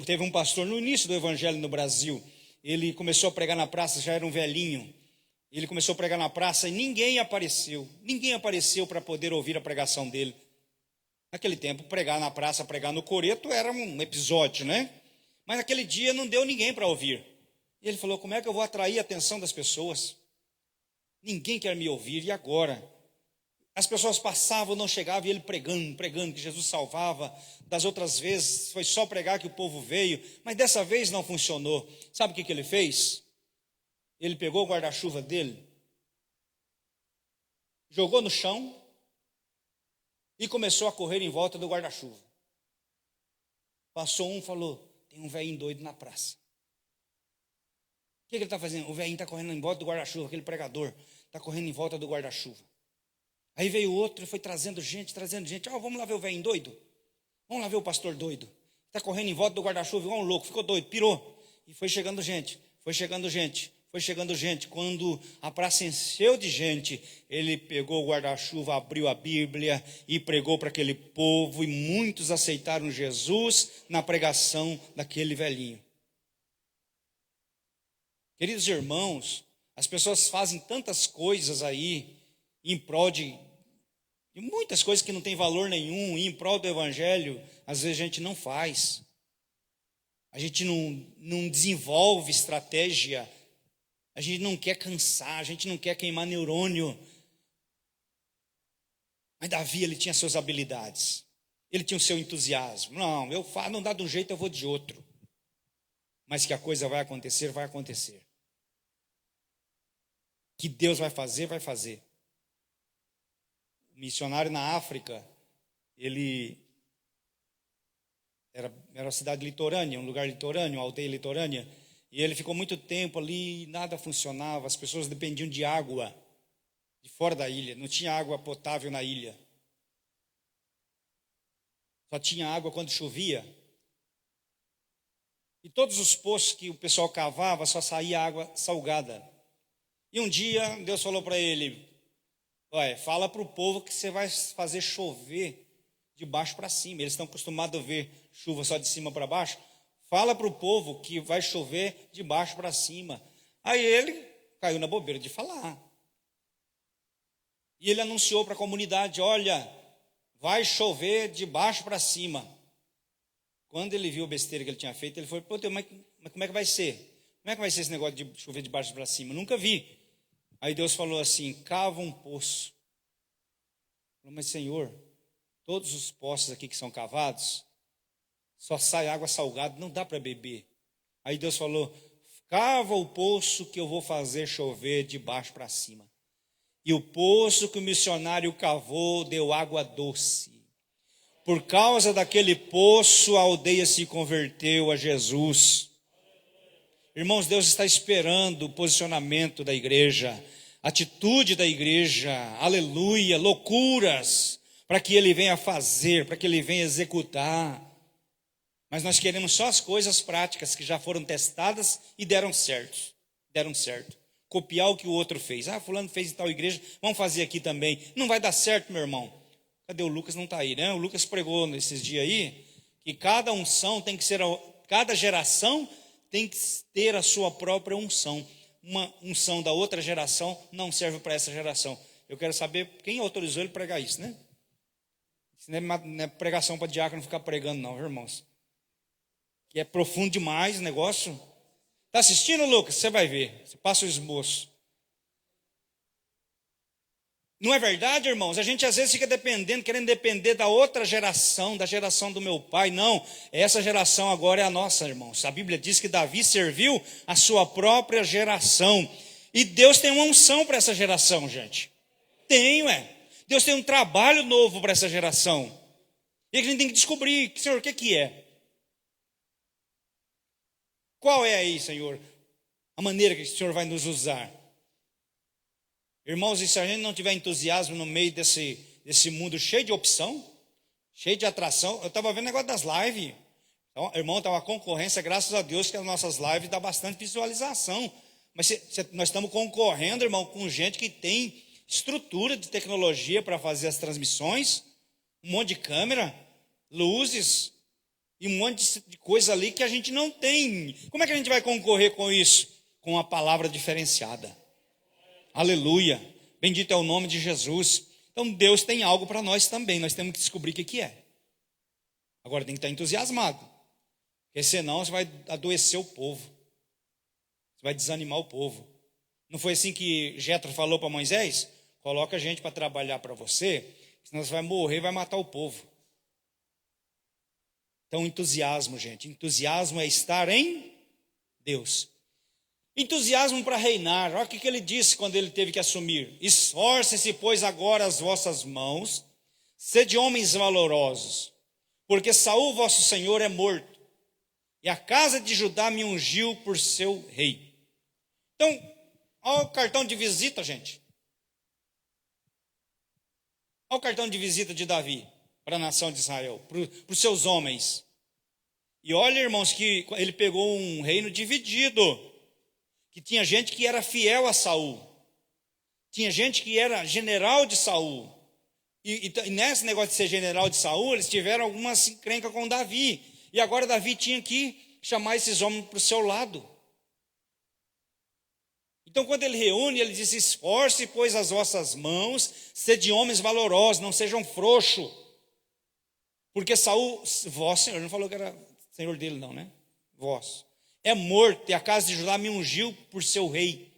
Teve um pastor no início do evangelho no Brasil, ele começou a pregar na praça, já era um velhinho, ele começou a pregar na praça e ninguém apareceu para poder ouvir a pregação dele. Naquele tempo, pregar na praça, pregar no coreto era um episódio, né? Mas naquele dia não deu ninguém para ouvir. E ele falou: como é que eu vou atrair a atenção das pessoas? Ninguém quer me ouvir, e agora? As pessoas passavam, não chegavam, e ele pregando que Jesus salvava. Das outras vezes foi só pregar que o povo veio, mas dessa vez não funcionou. Sabe o que ele fez? Ele pegou o guarda-chuva dele, jogou no chão e começou a correr em volta do guarda-chuva. Passou um, falou: tem um velhinho doido na praça. O que ele está fazendo? O velhinho está correndo em volta do guarda-chuva, aquele pregador está correndo em volta do guarda-chuva. Aí veio outro e foi trazendo gente. Vamos lá ver o velhinho doido? Vamos lá ver o pastor doido. Está correndo em volta do guarda-chuva igual um louco, ficou doido, pirou. E foi chegando gente. Quando a praça encheu de gente, ele pegou o guarda-chuva, abriu a Bíblia e pregou para aquele povo. E muitos aceitaram Jesus na pregação daquele velhinho. Queridos irmãos, as pessoas fazem tantas coisas aí em prol de muitas coisas que não tem valor nenhum, e em prol do evangelho, às vezes a gente não faz. A gente não desenvolve estratégia, a gente não quer cansar, a gente não quer queimar neurônio. Mas Davi, ele tinha suas habilidades, ele tinha o seu entusiasmo. Não dá de um jeito, eu vou de outro. Mas que a coisa vai acontecer, vai acontecer. Que Deus vai fazer, vai fazer. O missionário na África, ele era uma cidade litorânea, um lugar litorâneo, uma aldeia litorânea, e ele ficou muito tempo ali, nada funcionava, as pessoas dependiam de água de fora da ilha, não tinha água potável na ilha. Só tinha água quando chovia. E todos os poços que o pessoal cavava, só saía água salgada. E um dia, Deus falou para ele: fala para o povo que você vai fazer chover de baixo para cima. Eles estão acostumados a ver chuva só de cima para baixo. Fala para o povo que vai chover de baixo para cima. Aí ele caiu na bobeira de falar. E ele anunciou para a comunidade: olha, vai chover de baixo para cima. Quando ele viu a besteira que ele tinha feito, ele falou: mas como é que vai ser? Como é que vai ser esse negócio de chover de baixo para cima? Eu nunca vi. Aí Deus falou assim, cava um poço. Eu falei, mas Senhor, todos os poços aqui que são cavados, só sai água salgada, não dá para beber. Aí Deus falou, cava o poço que eu vou fazer chover de baixo para cima. E o poço que o missionário cavou deu água doce. Por causa daquele poço, a aldeia se converteu a Jesus. Irmãos, Deus está esperando o posicionamento da igreja, atitude da igreja, aleluia, loucuras, para que Ele venha fazer, para que Ele venha executar. Mas nós queremos só as coisas práticas que já foram testadas e deram certo. Copiar o que o outro fez. Ah, fulano fez em tal igreja, vamos fazer aqui também. Não vai dar certo, meu irmão. Cadê o Lucas? Não está aí, né? O Lucas pregou nesses dias aí, que cada unção tem que ser, cada geração tem que ter a sua própria unção. Uma unção da outra geração não serve para essa geração. Eu quero saber quem autorizou ele a pregar isso, né? Isso não é pregação para diácono ficar pregando não, viu, irmãos? Que é profundo demais o negócio. Está assistindo, Lucas? Você vai ver. Você passa o esboço. Não é verdade, irmãos? A gente às vezes fica dependendo, querendo depender da outra geração, da geração do meu pai. Não, essa geração agora é a nossa, irmãos. A Bíblia diz que Davi serviu a sua própria geração. E Deus tem uma unção para essa geração, gente. Deus tem um trabalho novo para essa geração. E a gente tem que descobrir, Senhor, o que é? Qual é aí, Senhor, a maneira que o Senhor vai nos usar? Irmãos, e se a gente não tiver entusiasmo no meio desse mundo cheio de opção, cheio de atração, eu estava vendo o negócio das lives. Então, irmão, está uma concorrência, graças a Deus que as nossas lives dão bastante visualização. Mas nós estamos concorrendo, irmão, com gente que tem estrutura de tecnologia para fazer as transmissões, um monte de câmera, luzes e um monte de coisa ali que a gente não tem. Como é que a gente vai concorrer com isso? Com a palavra diferenciada. Aleluia, bendito é o nome de Jesus. Então Deus tem algo para nós também, nós temos que descobrir o que é. Agora tem que estar entusiasmado, porque senão você vai adoecer o povo, você vai desanimar o povo. Não foi assim que Jetro falou para Moisés? Coloca gente para trabalhar para você, senão você vai morrer e vai matar o povo. Então entusiasmo, gente, entusiasmo é estar em Deus. Entusiasmo para reinar. Olha o que ele disse quando ele teve que assumir. Esforcem-se, pois, agora as vossas mãos, sede homens valorosos, porque Saul, vosso senhor, é morto, e a casa de Judá me ungiu por seu rei. Então, olha o cartão de visita, gente. Olha o cartão de visita de Davi para a nação de Israel, para os seus homens. E olha, irmãos, que ele pegou um reino dividido, que tinha gente que era fiel a Saul, tinha gente que era general de Saul, e nesse negócio de ser general de Saul, eles tiveram alguma encrenca com Davi, e agora Davi tinha que chamar esses homens para o seu lado. Então quando ele reúne, ele diz, esforce, pois, as vossas mãos, sede homens valorosos, não sejam frouxos, porque Saul, vós, Senhor, não falou que era senhor dele não, né? Vós. É morto, e a casa de Judá me ungiu por seu rei.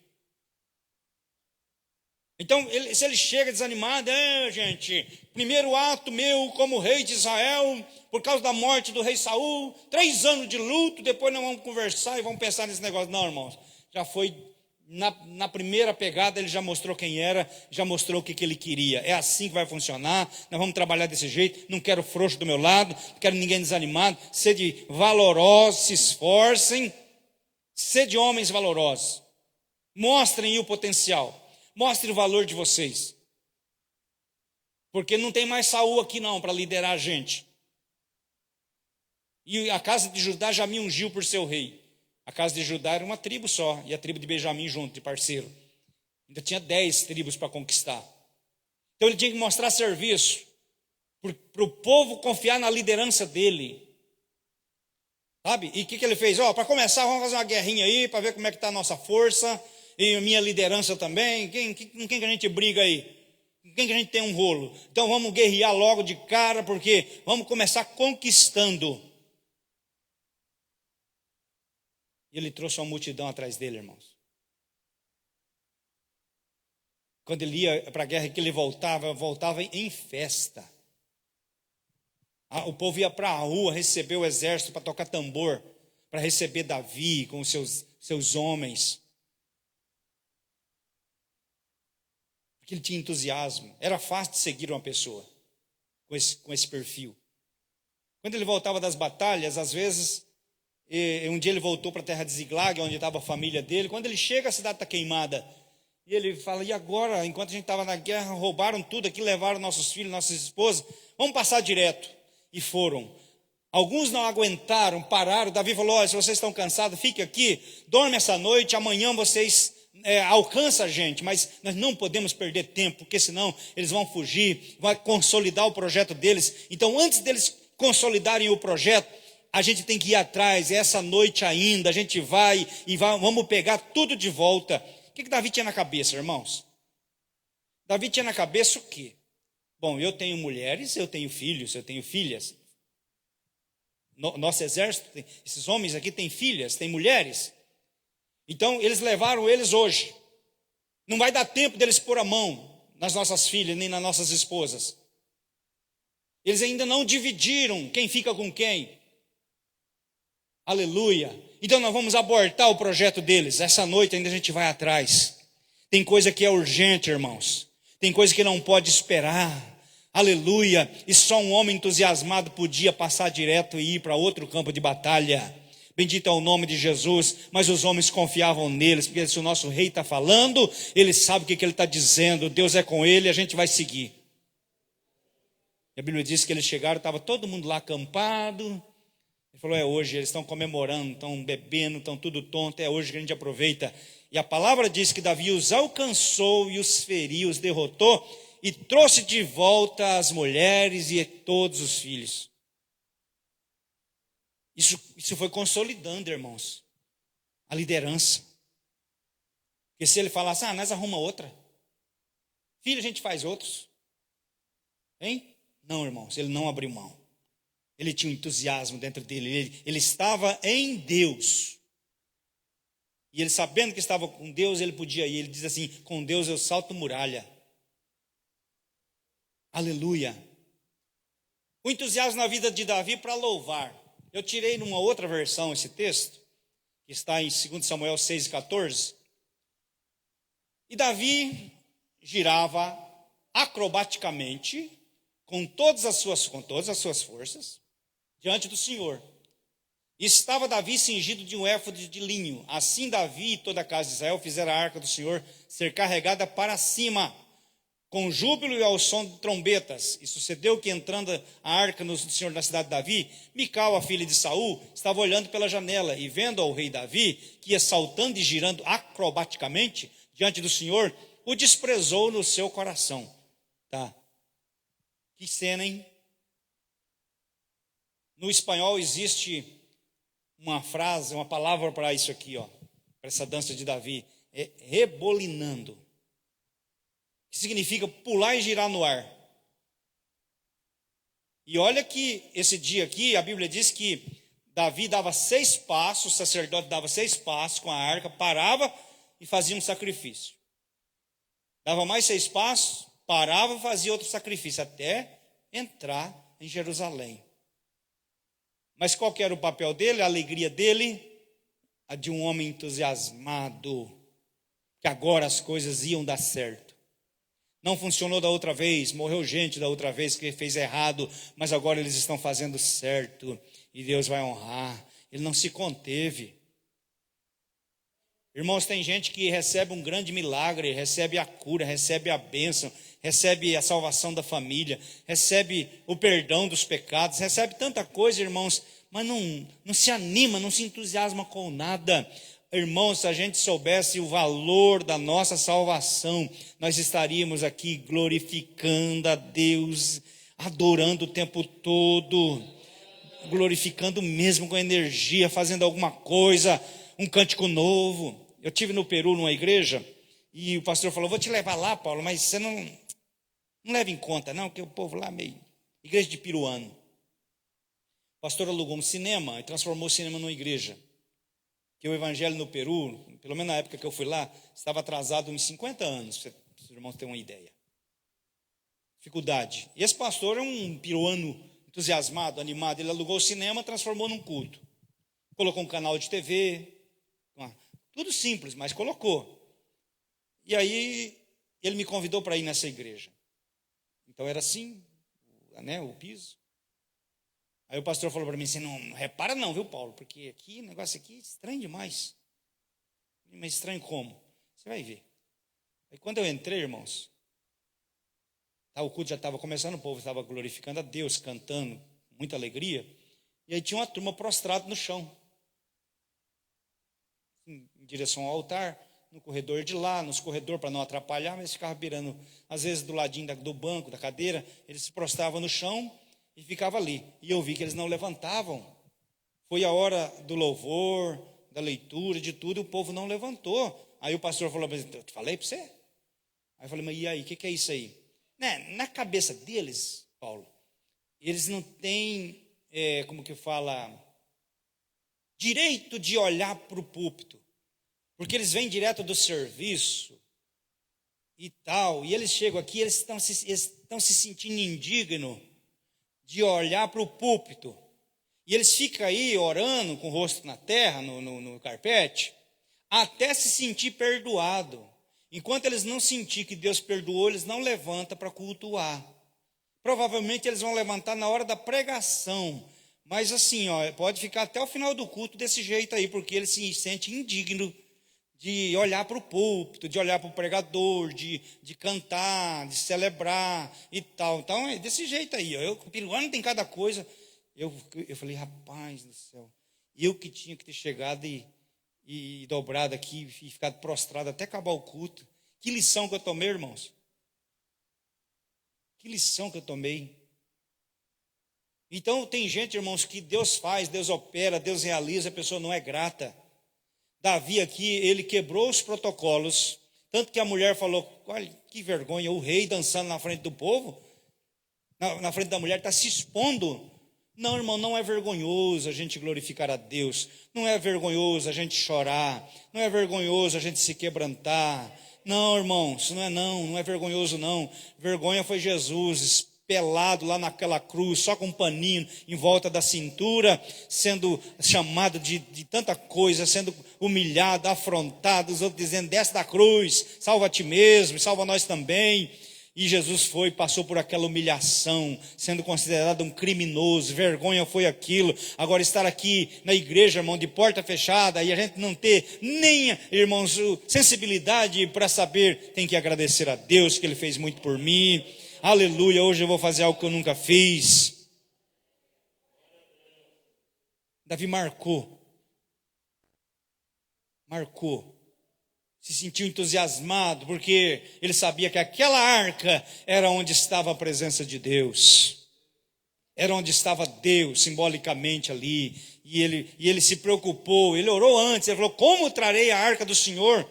Então, se ele chega desanimado, gente, primeiro ato meu como rei de Israel, por causa da morte do rei Saul, 3 anos de luto, depois nós vamos conversar e vamos pensar nesse negócio. Não, irmãos, já foi, na primeira pegada ele já mostrou quem era, já mostrou o que ele queria. É assim que vai funcionar, nós vamos trabalhar desse jeito, não quero frouxo do meu lado, não quero ninguém desanimado, sede valorosos, se esforcem, sede homens valorosos, mostrem o potencial, mostrem o valor de vocês, porque não tem mais Saul aqui não, para liderar a gente, e a casa de Judá já me ungiu por seu rei. A casa de Judá era uma tribo só, e a tribo de Benjamim junto, de parceiro. Ainda tinha 10 tribos para conquistar. Então ele tinha que mostrar serviço, para o povo confiar na liderança dele. Sabe? E o que ele fez? Para começar, vamos fazer uma guerrinha aí, para ver como é que está a nossa força, e a minha liderança também. Com quem que a gente briga aí? Com quem que a gente tem um rolo? Então vamos guerrear logo de cara, porque vamos começar conquistando. E ele trouxe uma multidão atrás dele, irmãos. Quando ele ia para a guerra, que ele voltava em festa. O povo ia para a rua receber o exército para tocar tambor, para receber Davi com os seus homens. Porque ele tinha entusiasmo. Era fácil de seguir uma pessoa com esse perfil. Quando ele voltava das batalhas, às vezes, um dia ele voltou para a terra de Ziglag, onde estava a família dele. Quando ele chega, a cidade está queimada. E ele fala, e agora? Enquanto a gente estava na guerra, roubaram tudo aqui, levaram nossos filhos, nossas esposas. Vamos passar direto. E foram. Alguns não aguentaram, pararam. Davi falou, olha, se vocês estão cansados, fique aqui, dorme essa noite, amanhã vocês alcançam a gente. Mas nós não podemos perder tempo, porque senão eles vão fugir, vai consolidar o projeto deles. Então, antes deles consolidarem o projeto, a gente tem que ir atrás. Essa noite ainda, a gente vai vamos pegar tudo de volta. O que Davi tinha na cabeça, irmãos? Davi tinha na cabeça o quê? Bom, eu tenho mulheres, eu tenho filhos, eu tenho filhas. Nosso exército, esses homens aqui têm filhas, têm mulheres. Então, eles levaram eles hoje. Não vai dar tempo deles pôr a mão nas nossas filhas, nem nas nossas esposas. Eles ainda não dividiram quem fica com quem. Aleluia. Então, nós vamos abortar o projeto deles. Essa noite ainda a gente vai atrás. Tem coisa que é urgente, irmãos. Tem coisa que não pode esperar. Aleluia. E só um homem entusiasmado podia passar direto e ir para outro campo de batalha. Bendito é o nome de Jesus. Mas os homens confiavam neles, porque se o nosso rei está falando, ele sabe o que ele está dizendo. Deus é com ele, a gente vai seguir. E a Bíblia diz que eles chegaram, estava todo mundo lá acampado. Ele falou, hoje, eles estão comemorando, estão bebendo, estão tudo tonto, é hoje que a gente aproveita. E a palavra diz que Davi os alcançou e os feriu, os derrotou e trouxe de volta as mulheres e todos os filhos. Isso foi consolidando, irmãos, a liderança. Porque se ele falasse, nós arruma outra. Filho, a gente faz outros. Hein? Não, irmãos, ele não abriu mão. Ele tinha um entusiasmo dentro dele. Ele estava em Deus. E ele, sabendo que estava com Deus, ele podia ir. Ele diz assim, com Deus eu salto muralha. Aleluia. O entusiasmo na vida de Davi para louvar. Eu tirei numa outra versão esse texto, que está em 2 Samuel 6,14. E Davi girava acrobaticamente, com todas as suas forças, diante do Senhor. E estava Davi cingido de um éfode de linho. Assim Davi e toda a casa de Israel fizeram a arca do Senhor ser carregada para cima, com júbilo e ao som de trombetas. E sucedeu que, entrando a arca do Senhor na cidade de Davi, Mical, a filha de Saul, estava olhando pela janela, e vendo ao rei Davi, que ia saltando e girando acrobaticamente diante do Senhor, o desprezou no seu coração. Tá. Que cena, hein? No espanhol existe uma frase, uma palavra para isso aqui, ó, para essa dança de Davi, é rebolinando, que significa pular e girar no ar. E olha que esse dia aqui, a Bíblia diz que Davi dava 6 passos, o sacerdote dava 6 passos com a arca, parava e fazia um sacrifício. Dava mais 6 passos, parava e fazia outro sacrifício, até entrar em Jerusalém. Mas qual que era o papel dele, a alegria dele? A de um homem entusiasmado, que agora as coisas iam dar certo. Não funcionou da outra vez, morreu gente da outra vez que fez errado, mas agora eles estão fazendo certo, e Deus vai honrar. Ele não se conteve. Irmãos, tem gente que recebe um grande milagre, recebe a cura, recebe a bênção, recebe a salvação da família, recebe o perdão dos pecados, recebe tanta coisa, irmãos, mas não se anima, não se entusiasma com nada. Irmãos, se a gente soubesse o valor da nossa salvação, nós estaríamos aqui glorificando a Deus, adorando o tempo todo, glorificando mesmo com energia, fazendo alguma coisa, um cântico novo. Eu estive no Peru, numa igreja, e o pastor falou, vou te levar lá, Paulo, mas você não leva em conta, não, que o povo lá meio... Igreja de peruano. O pastor alugou um cinema e transformou o cinema numa igreja. porque o evangelho no Peru, pelo menos na época que eu fui lá, estava atrasado uns 50 anos, para os irmãos terem uma ideia. Dificuldade. E esse pastor é um peruano entusiasmado, animado, ele alugou o cinema, transformou num culto. Colocou um canal de TV, tudo simples, mas colocou. E aí ele me convidou para ir nessa igreja. Então era assim, né, o piso. Aí o pastor falou para mim assim, não repara não, viu, Paulo? Porque aqui, o negócio aqui é estranho demais. Mas estranho como? Você vai ver. Aí quando eu entrei, irmãos, o culto já estava começando, o povo estava glorificando a Deus, cantando, muita alegria. E aí tinha uma turma prostrada no chão, em direção ao altar, no corredor de lá, nos corredores para não atrapalhar, mas eles ficavam virando, às vezes do ladinho do banco, da cadeira, eles se prostravam no chão e ficavam ali. E eu vi que eles não levantavam. Foi a hora do louvor, da leitura, de tudo, e o povo não levantou. Aí o pastor falou, eu te falei para você? Aí eu falei, mas e aí, o que é isso aí? Na cabeça deles, Paulo, eles não têm, como que fala, direito de olhar para o púlpito, porque eles vêm direto do serviço e tal, e eles chegam aqui, eles estão se sentindo indignos de olhar para o púlpito, e eles ficam aí orando com o rosto na terra, no carpete, até se sentir perdoado. Enquanto eles não sentir que Deus perdoou, eles não levantam para cultuar. Provavelmente eles vão levantar na hora da pregação, mas assim, pode ficar até o final do culto desse jeito aí, porque ele se sente indigno de olhar para o púlpito, de olhar para o pregador, de cantar, de celebrar e tal. Então é desse jeito aí. O peruano tem cada coisa. Eu falei, rapaz do céu, eu que tinha que ter chegado e dobrado aqui, e ficado prostrado até acabar o culto. Que lição que eu tomei, irmãos. Que lição que eu tomei. Então tem gente, irmãos, que Deus faz, Deus opera, Deus realiza, a pessoa não é grata. Davi aqui, ele quebrou os protocolos, tanto que a mulher falou, olha que vergonha, o rei dançando na frente do povo, na frente da mulher, está se expondo. Não, irmão, não é vergonhoso a gente glorificar a Deus, não é vergonhoso a gente chorar, não é vergonhoso a gente se quebrantar. Não, irmão, isso não é vergonhoso não. Vergonha foi Jesus, pelado lá naquela cruz, só com um paninho em volta da cintura, sendo chamado de tanta coisa, sendo humilhado, afrontado, os outros dizendo, desce da cruz, salva a ti mesmo, salva nós também. E Jesus passou por aquela humilhação, sendo considerado um criminoso, vergonha foi aquilo. Agora estar aqui na igreja, irmão, de porta fechada, e a gente não ter nem, irmãos, sensibilidade para saber, tem que agradecer a Deus que Ele fez muito por mim. Aleluia, hoje eu vou fazer algo que eu nunca fiz. Davi marcou, se sentiu entusiasmado, porque ele sabia que aquela arca era onde estava a presença de Deus, era onde estava Deus simbolicamente ali, e ele se preocupou, ele orou antes, ele falou, como trarei a arca do Senhor?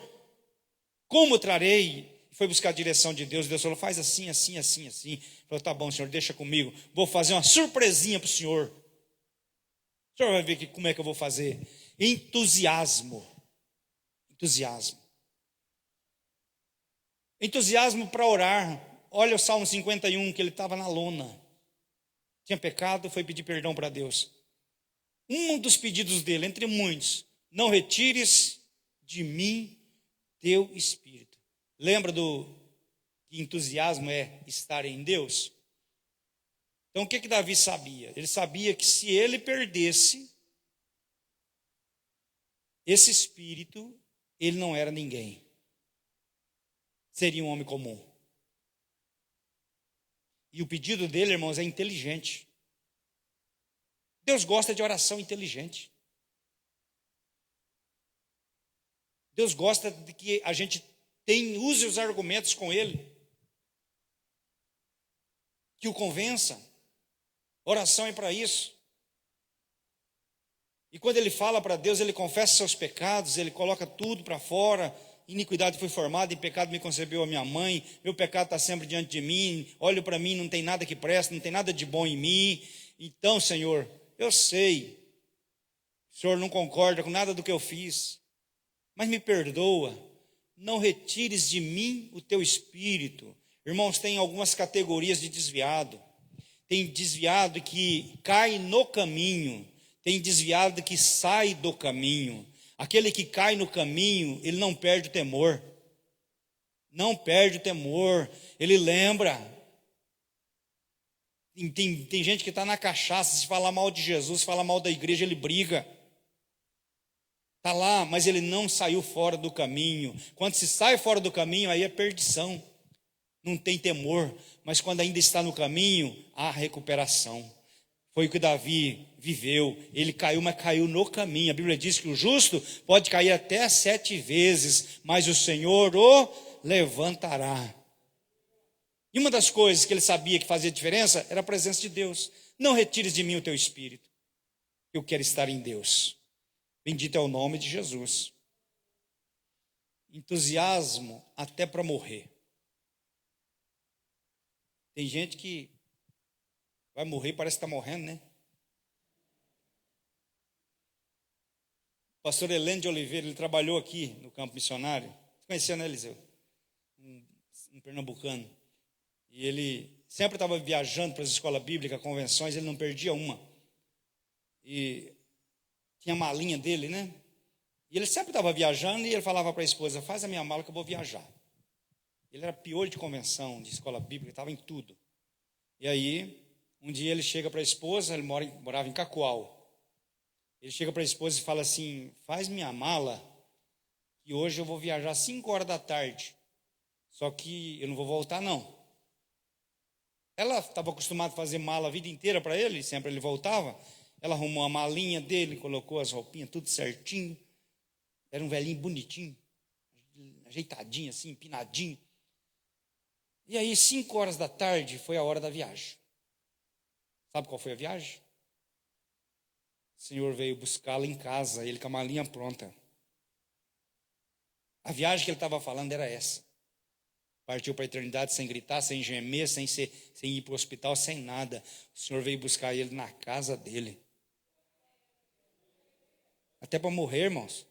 Como trarei? Foi buscar a direção de Deus, Deus falou, faz assim, assim, assim, assim. Ele falou, tá bom, Senhor, deixa comigo, vou fazer uma surpresinha para o Senhor vai ver como é que eu vou fazer. Entusiasmo para orar. Olha o Salmo 51, que ele estava na lona, tinha pecado, foi pedir perdão para Deus. Um dos pedidos dele, entre muitos, não retires de mim teu espírito. Lembra que entusiasmo é estar em Deus? Então o que Davi sabia? Ele sabia que se ele perdesse esse espírito, ele não era ninguém. Seria um homem comum. E o pedido dele, irmãos, é inteligente. Deus gosta de oração inteligente. Deus gosta de que a gente use os argumentos com Ele, que o convença. Oração é para isso. E quando ele fala para Deus, ele confessa seus pecados, ele coloca tudo para fora. Iniquidade foi formada, em pecado me concebeu a minha mãe, meu pecado está sempre diante de mim, olho para mim, não tem nada que presta, não tem nada de bom em mim. Então, Senhor, eu sei, o Senhor não concorda com nada do que eu fiz, mas me perdoa, não retires de mim o teu espírito. Irmãos, tem algumas categorias de desviado. Tem desviado que cai no caminho, tem desviado que sai do caminho. Aquele que cai no caminho, ele não perde o temor. Não perde o temor, ele lembra. Tem gente que está na cachaça, se falar mal de Jesus, se falar mal da igreja, ele briga. Está lá, mas ele não saiu fora do caminho. Quando se sai fora do caminho, aí é perdição. Não tem temor, mas quando ainda está no caminho, há recuperação. Foi o que Davi viveu. Ele caiu, mas caiu no caminho. A Bíblia diz que o justo pode cair até 7 vezes, mas o Senhor o levantará. E uma das coisas que ele sabia que fazia diferença era a presença de Deus. Não retires de mim o teu espírito. Eu quero estar em Deus. Bendito é o nome de Jesus. Entusiasmo até para morrer. Tem gente que vai morrer e parece que está morrendo, né? O pastor Helene de Oliveira, ele trabalhou aqui no campo missionário. Você conhecia, né, Eliseu? Um pernambucano. E ele sempre estava viajando para as escolas bíblicas, convenções, ele não perdia uma. E tinha a malinha dele, né? E ele sempre estava viajando e ele falava para a esposa, faz a minha mala que eu vou viajar. Ele era pior de convenção, de escola bíblica, estava em tudo. E aí, um dia ele chega para a esposa, ele morava em Cacoal. Ele chega para a esposa e fala assim, faz minha mala, que hoje eu vou viajar às 5 horas da tarde. Só que eu não vou voltar, não. Ela estava acostumada a fazer mala a vida inteira para ele, sempre ele voltava. Ela arrumou a malinha dele, colocou as roupinhas, tudo certinho. Era um velhinho bonitinho, ajeitadinho assim, empinadinho. E aí, 5 horas da tarde, foi a hora da viagem. Sabe qual foi a viagem? O Senhor veio buscá-lo em casa, ele com a malinha pronta. A viagem que ele estava falando era essa. Partiu para a eternidade sem gritar, sem gemer, sem ir para o hospital, sem nada. O Senhor veio buscar ele na casa dele. Até para morrer, irmãos.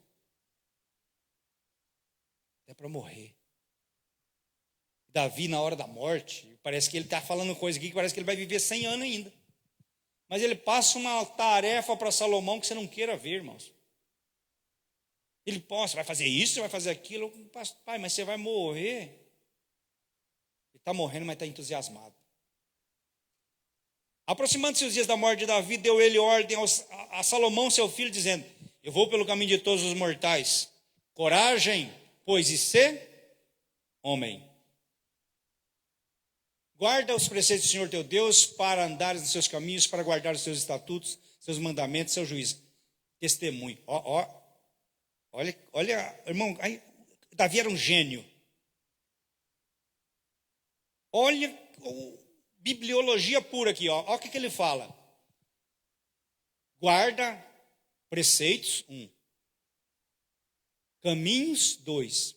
Até para morrer. Davi, na hora da morte, parece que ele está falando coisa aqui que parece que ele vai viver 100 anos ainda. Mas ele passa uma tarefa para Salomão que você não queira ver, irmãos. Ele possa, vai fazer isso, vai fazer aquilo. Pai, mas você vai morrer. Ele está morrendo, mas está entusiasmado. Aproximando-se os dias da morte de Davi, deu ele ordem a Salomão, seu filho, dizendo, eu vou pelo caminho de todos os mortais. Coragem, pois, e ser homem. Guarda os preceitos do Senhor teu Deus para andares nos seus caminhos, para guardar os seus estatutos, seus mandamentos, seu juízo. Testemunho. Olha, irmão, Davi era um gênio. Olha, bibliologia pura aqui, ó. Olha o que ele fala. Guarda preceitos, 1. Caminhos, 2.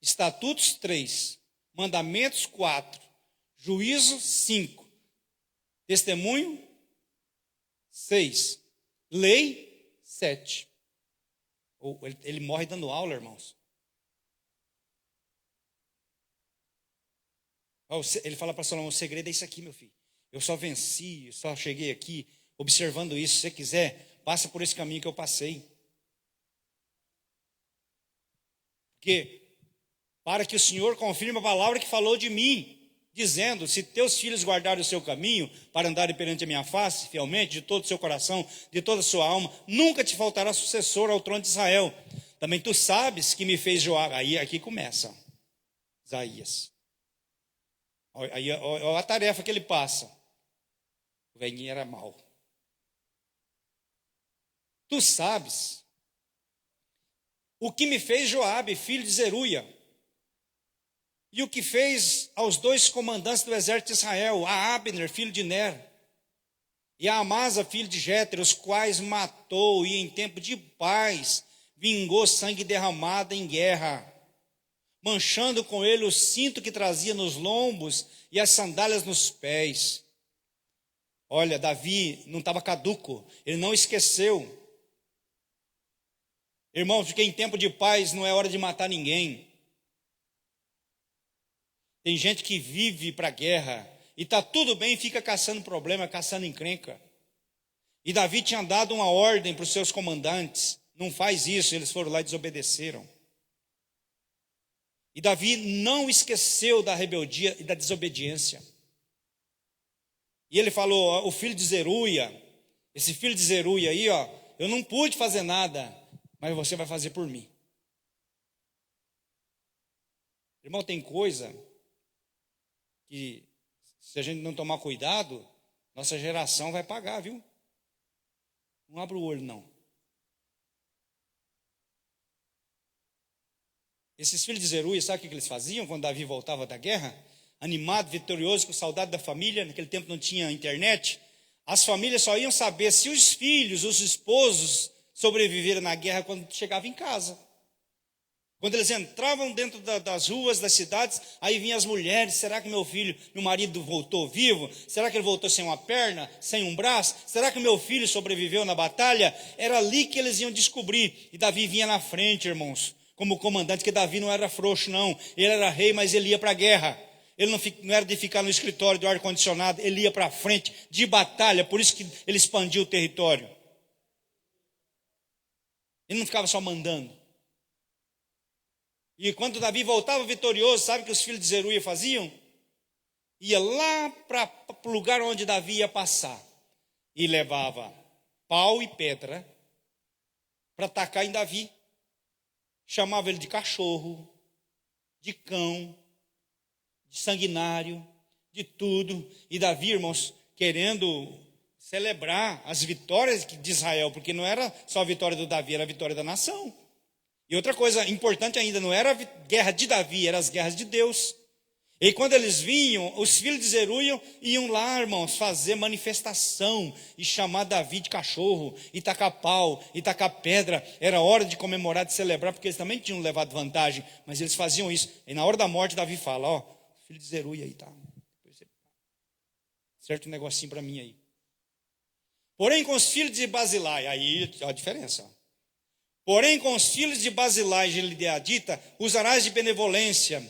Estatutos, 3. Mandamentos, 4. Juízo, 5. Testemunho, 6. Lei, 7. Ele morre dando aula, irmãos. Ele fala para Salomão, o segredo é isso aqui, meu filho. Eu só venci, eu só cheguei aqui observando isso. Se você quiser, passa por esse caminho que eu passei. Porque, para que o Senhor confirme a palavra que falou de mim, dizendo, se teus filhos guardarem o seu caminho, para andarem perante a minha face, fielmente, de todo o seu coração, de toda a sua alma, nunca te faltará sucessor ao trono de Israel. Também tu sabes que me fez Joabe. Aí aqui começa, Isaías. Olha a tarefa que ele passa. O velhinho era mau. Tu sabes o que me fez Joabe, filho de Zeruia, e o que fez aos 2 comandantes do exército de Israel, a Abner, filho de Ner, e a Amasa, filho de Jéter, os quais matou, e em tempo de paz vingou sangue derramado em guerra, manchando com ele o cinto que trazia nos lombos e as sandálias nos pés. Olha, Davi não estava caduco, ele não esqueceu. Irmãos, porque em tempo de paz não é hora de matar ninguém. Tem gente que vive para a guerra e está tudo bem, fica caçando problema, caçando encrenca. E Davi tinha dado uma ordem para os seus comandantes: não faz isso, eles foram lá e desobedeceram. E Davi não esqueceu da rebeldia e da desobediência. E ele falou: o filho de Zeruia, esse filho de Zeruia aí, ó, eu não pude fazer nada, mas você vai fazer por mim. Irmão, tem coisa que, se a gente não tomar cuidado, nossa geração vai pagar, viu? Não abra o olho, não. Esses filhos de Zeruia, sabe o que eles faziam quando Davi voltava da guerra? Animado, vitorioso, com saudade da família. Naquele tempo não tinha internet. As famílias só iam saber se os filhos, os esposos sobreviveram na guerra quando chegavam em casa. Quando eles entravam dentro das ruas, das cidades, aí vinham as mulheres: será que meu marido voltou vivo? Será que ele voltou sem uma perna, sem um braço? Será que meu filho sobreviveu na batalha? Era ali que eles iam descobrir. E Davi vinha na frente, irmãos, como comandante, porque Davi não era frouxo, não. Ele era rei, mas ele ia para a guerra. Ele não era de ficar no escritório do ar-condicionado, ele ia para frente de batalha, por isso que ele expandiu o território. Ele não ficava só mandando. E quando Davi voltava vitorioso, sabe o que os filhos de Zeruia faziam? Ia lá para o lugar onde Davi ia passar. E levava pau e pedra para atacar em Davi. Chamava ele de cachorro, de cão, de sanguinário, de tudo. E Davi, irmãos, querendo celebrar as vitórias de Israel, porque não era só a vitória do Davi, era a vitória da nação. E outra coisa importante ainda, não era a guerra de Davi, eram as guerras de Deus. E quando eles vinham, os filhos de Zeruia iam lá, irmãos, fazer manifestação e chamar Davi de cachorro, e tacar pau, e tacar pedra. Era hora de comemorar, de celebrar, porque eles também tinham levado vantagem, mas eles faziam isso. E na hora da morte, Davi fala: ó, filho de Zeruia aí, tá? Certo um negocinho para mim aí. Porém, com os filhos de Basilai, aí ó a diferença. Porém, com os filhos de Basilai e Gileadita, usarás de benevolência,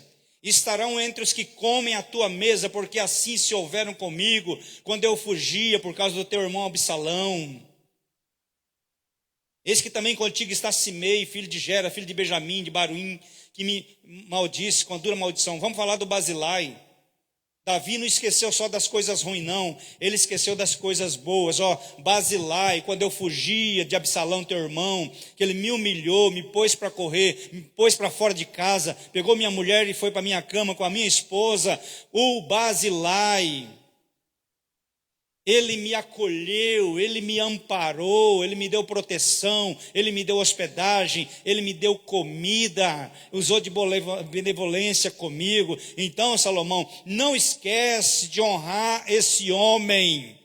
estarão entre os que comem a tua mesa, porque assim se houveram comigo, quando eu fugia por causa do teu irmão Absalão. Eis que também contigo está Simei, filho de Gera, filho de Benjamim, de Baruim, que me maldisse com a dura maldição. Vamos falar do Basilai. Davi não esqueceu só das coisas ruins, não. Ele esqueceu das coisas boas. Ó, Basilai, quando eu fugia de Absalão, teu irmão, que ele me humilhou, me pôs para correr, me pôs para fora de casa, pegou minha mulher e foi para minha cama com a minha esposa. O Basilai, ele me acolheu, ele me amparou, ele me deu proteção, ele me deu hospedagem, ele me deu comida, usou de benevolência comigo. Então, Salomão, não esquece de honrar esse homem.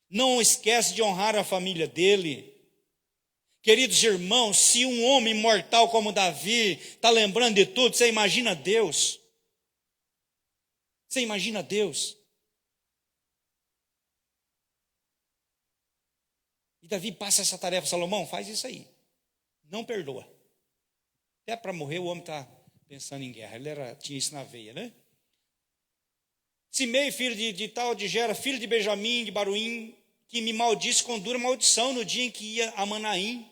Não esquece de honrar a família dele. Queridos irmãos, se um homem mortal como Davi está lembrando de tudo, você imagina Deus? Você imagina Deus? E Davi passa essa tarefa: Salomão, faz isso aí. Não perdoa. Até para morrer o homem está pensando em guerra. Ele tinha isso na veia, né? Simei, filho de tal, de Gera, filho de Benjamim, de Baruim, que me maldisse com dura maldição no dia em que ia a Manaim.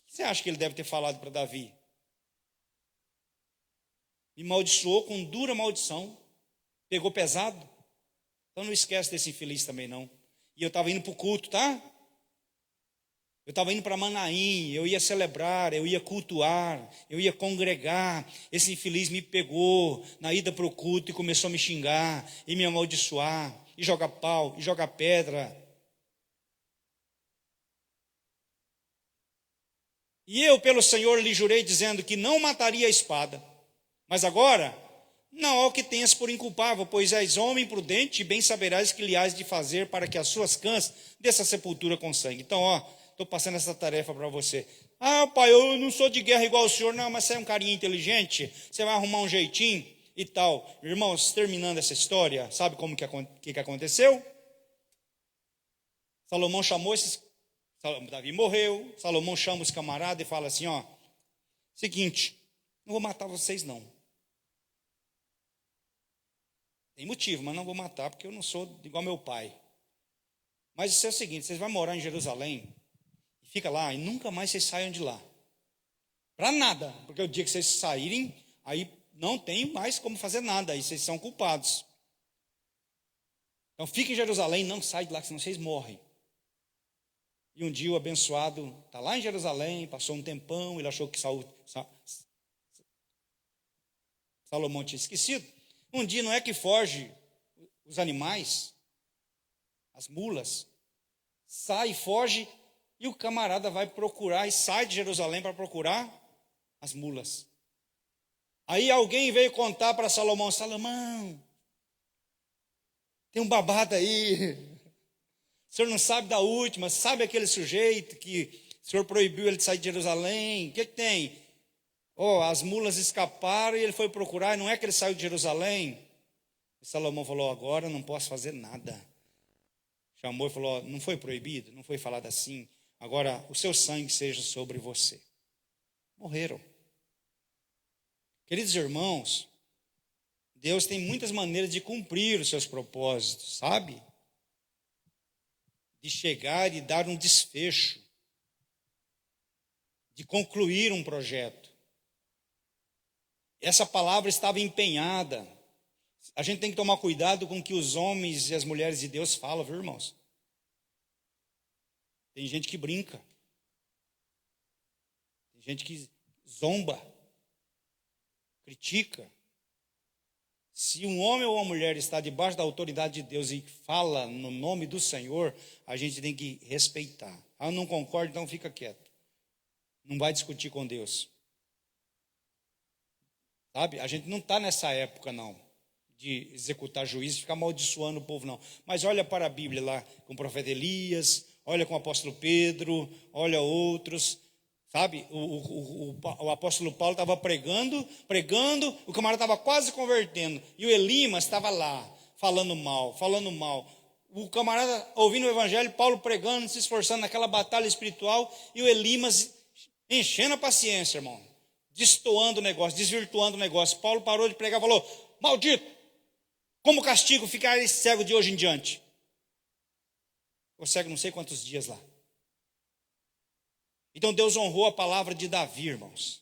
O que você acha que ele deve ter falado para Davi? Me maldiçoou com dura maldição. Pegou pesado. Então não esquece desse infeliz também, não. E eu estava indo para o culto, tá? Eu estava indo para Manaim, eu ia celebrar, eu ia cultuar, eu ia congregar. Esse infeliz me pegou na ida para o culto e começou a me xingar, e me amaldiçoar, e jogar pau, e jogar pedra. E eu, pelo Senhor, lhe jurei, dizendo que não mataria a espada. Mas agora, não há o que tenhas por inculpável, pois és homem prudente, e bem saberás que lhe hás de fazer para que as suas cãs dessa sepultura com sangue. Então, ó, estou passando essa tarefa para você. Ah, pai, eu não sou de guerra igual o senhor. Não, mas você é um carinha inteligente, você vai arrumar um jeitinho e tal. Irmãos, terminando essa história, sabe como que aconteceu? Salomão chamou esses... Davi morreu, Salomão chama os camaradas e fala assim, ó, seguinte, não vou matar vocês não. Tem motivo, mas não vou matar porque eu não sou igual meu pai. Mas isso é o seguinte, vocês vão morar em Jerusalém, fica lá e nunca mais vocês saiam de lá. Para nada, porque o dia que vocês saírem, aí não tem mais como fazer nada, aí vocês são culpados. Então fique em Jerusalém, não sai de lá, senão vocês morrem. E um dia o abençoado está lá em Jerusalém, passou um tempão, ele achou que Salomão tinha esquecido. Um dia não é que foge os animais, as mulas, sai, foge, e o camarada vai procurar, e sai de Jerusalém para procurar as mulas. Aí alguém veio contar para Salomão, Salomão, tem um babado aí, o senhor não sabe da última, sabe aquele sujeito que o senhor proibiu ele de sair de Jerusalém, o que tem? As mulas escaparam e ele foi procurar, e não é que ele saiu de Jerusalém? E Salomão falou, agora não posso fazer nada. Chamou e falou, não foi proibido, não foi falado assim, agora o seu sangue seja sobre você. Morreram. Queridos irmãos, Deus tem muitas maneiras de cumprir os seus propósitos, sabe? De chegar e dar um desfecho, de concluir um projeto. Essa palavra estava empenhada. A gente tem que tomar cuidado com o que os homens e as mulheres de Deus falam, viu, irmãos? Tem gente que brinca. Tem gente que zomba, critica. Se um homem ou uma mulher está debaixo da autoridade de Deus e fala no nome do Senhor, a gente tem que respeitar. Eu não concordo, então fica quieto. Não vai discutir com Deus. Sabe? A gente não está nessa época, não, de executar juízo e ficar amaldiçoando o povo, não. Mas olha para a Bíblia lá, com o profeta Elias, olha com o apóstolo Pedro, olha outros, sabe? O apóstolo Paulo estava pregando, o camarada estava quase convertendo, e o Elimas estava lá, falando mal. O camarada ouvindo o evangelho, Paulo pregando, se esforçando naquela batalha espiritual, e o Elimas enchendo a paciência, irmão, destoando o negócio, desvirtuando o negócio. Paulo parou de pregar e falou, maldito, como castigo ficar cego de hoje em diante? Ficou cego não sei quantos dias lá. Então Deus honrou a palavra de Davi, irmãos,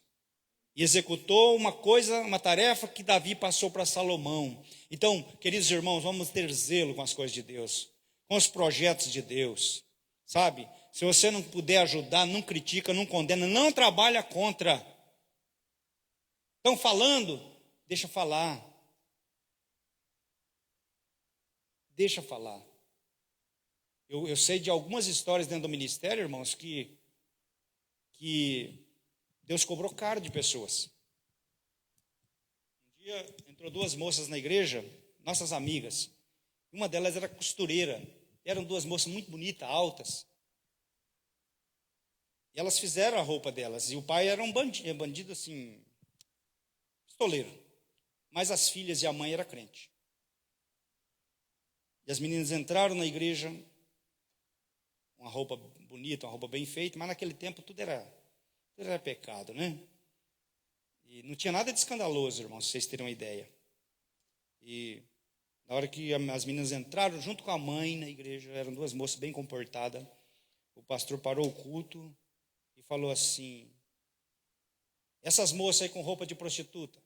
e executou uma tarefa que Davi passou para Salomão. Então, queridos irmãos, vamos ter zelo com as coisas de Deus, com os projetos de Deus, sabe? Se você não puder ajudar, não critica, não condena, não trabalha contra. Estão falando, deixa falar. Deixa falar. Eu sei de algumas histórias dentro do ministério, irmãos, que Deus cobrou caro de pessoas. Um dia entrou duas moças na igreja, nossas amigas. Uma delas era costureira. Eram duas moças muito bonitas, altas. E elas fizeram a roupa delas. E o pai era um bandido assim, pistoleiro. Mas as filhas e a mãe eram crente. E as meninas entraram na igreja, uma roupa bonita, uma roupa bem feita, mas naquele tempo tudo era pecado, né? E não tinha nada de escandaloso, irmãos, se vocês terem uma ideia. E na hora que as meninas entraram junto com a mãe na igreja, eram duas moças bem comportadas, o pastor parou o culto e falou assim, essas moças aí com roupa de prostituta.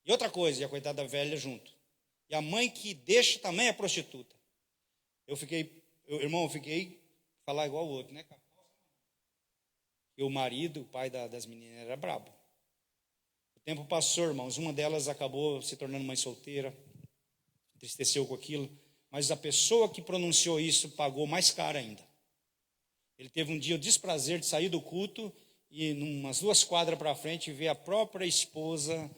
E outra coisa, e a coitada velha junto. E a mãe que deixa também é prostituta. Eu fiquei falar igual o outro, né? E o marido, o pai das meninas, era brabo. O tempo passou, irmãos. Uma delas acabou se tornando mãe solteira, entristeceu com aquilo. Mas a pessoa que pronunciou isso pagou mais caro ainda. Ele teve um dia o desprazer de sair do culto e, umas 2 quadras para frente, ver a própria esposa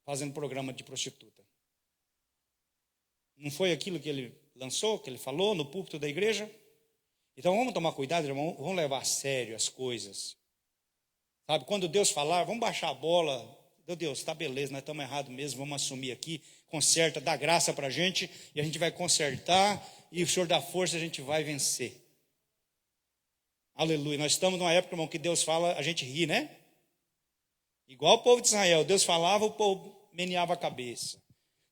fazendo programa de prostituta. Não foi aquilo que ele lançou, que ele falou no púlpito da igreja? Então vamos tomar cuidado, irmão, vamos levar a sério as coisas. Sabe, quando Deus falar, vamos baixar a bola. Meu Deus, está beleza, nós estamos errados mesmo, vamos assumir aqui, conserta, dá graça para a gente, e a gente vai consertar, e o Senhor dá força, a gente vai vencer. Aleluia. Nós estamos numa época, irmão, que Deus fala, a gente ri, né? Igual o povo de Israel. Deus falava, o povo meneava a cabeça.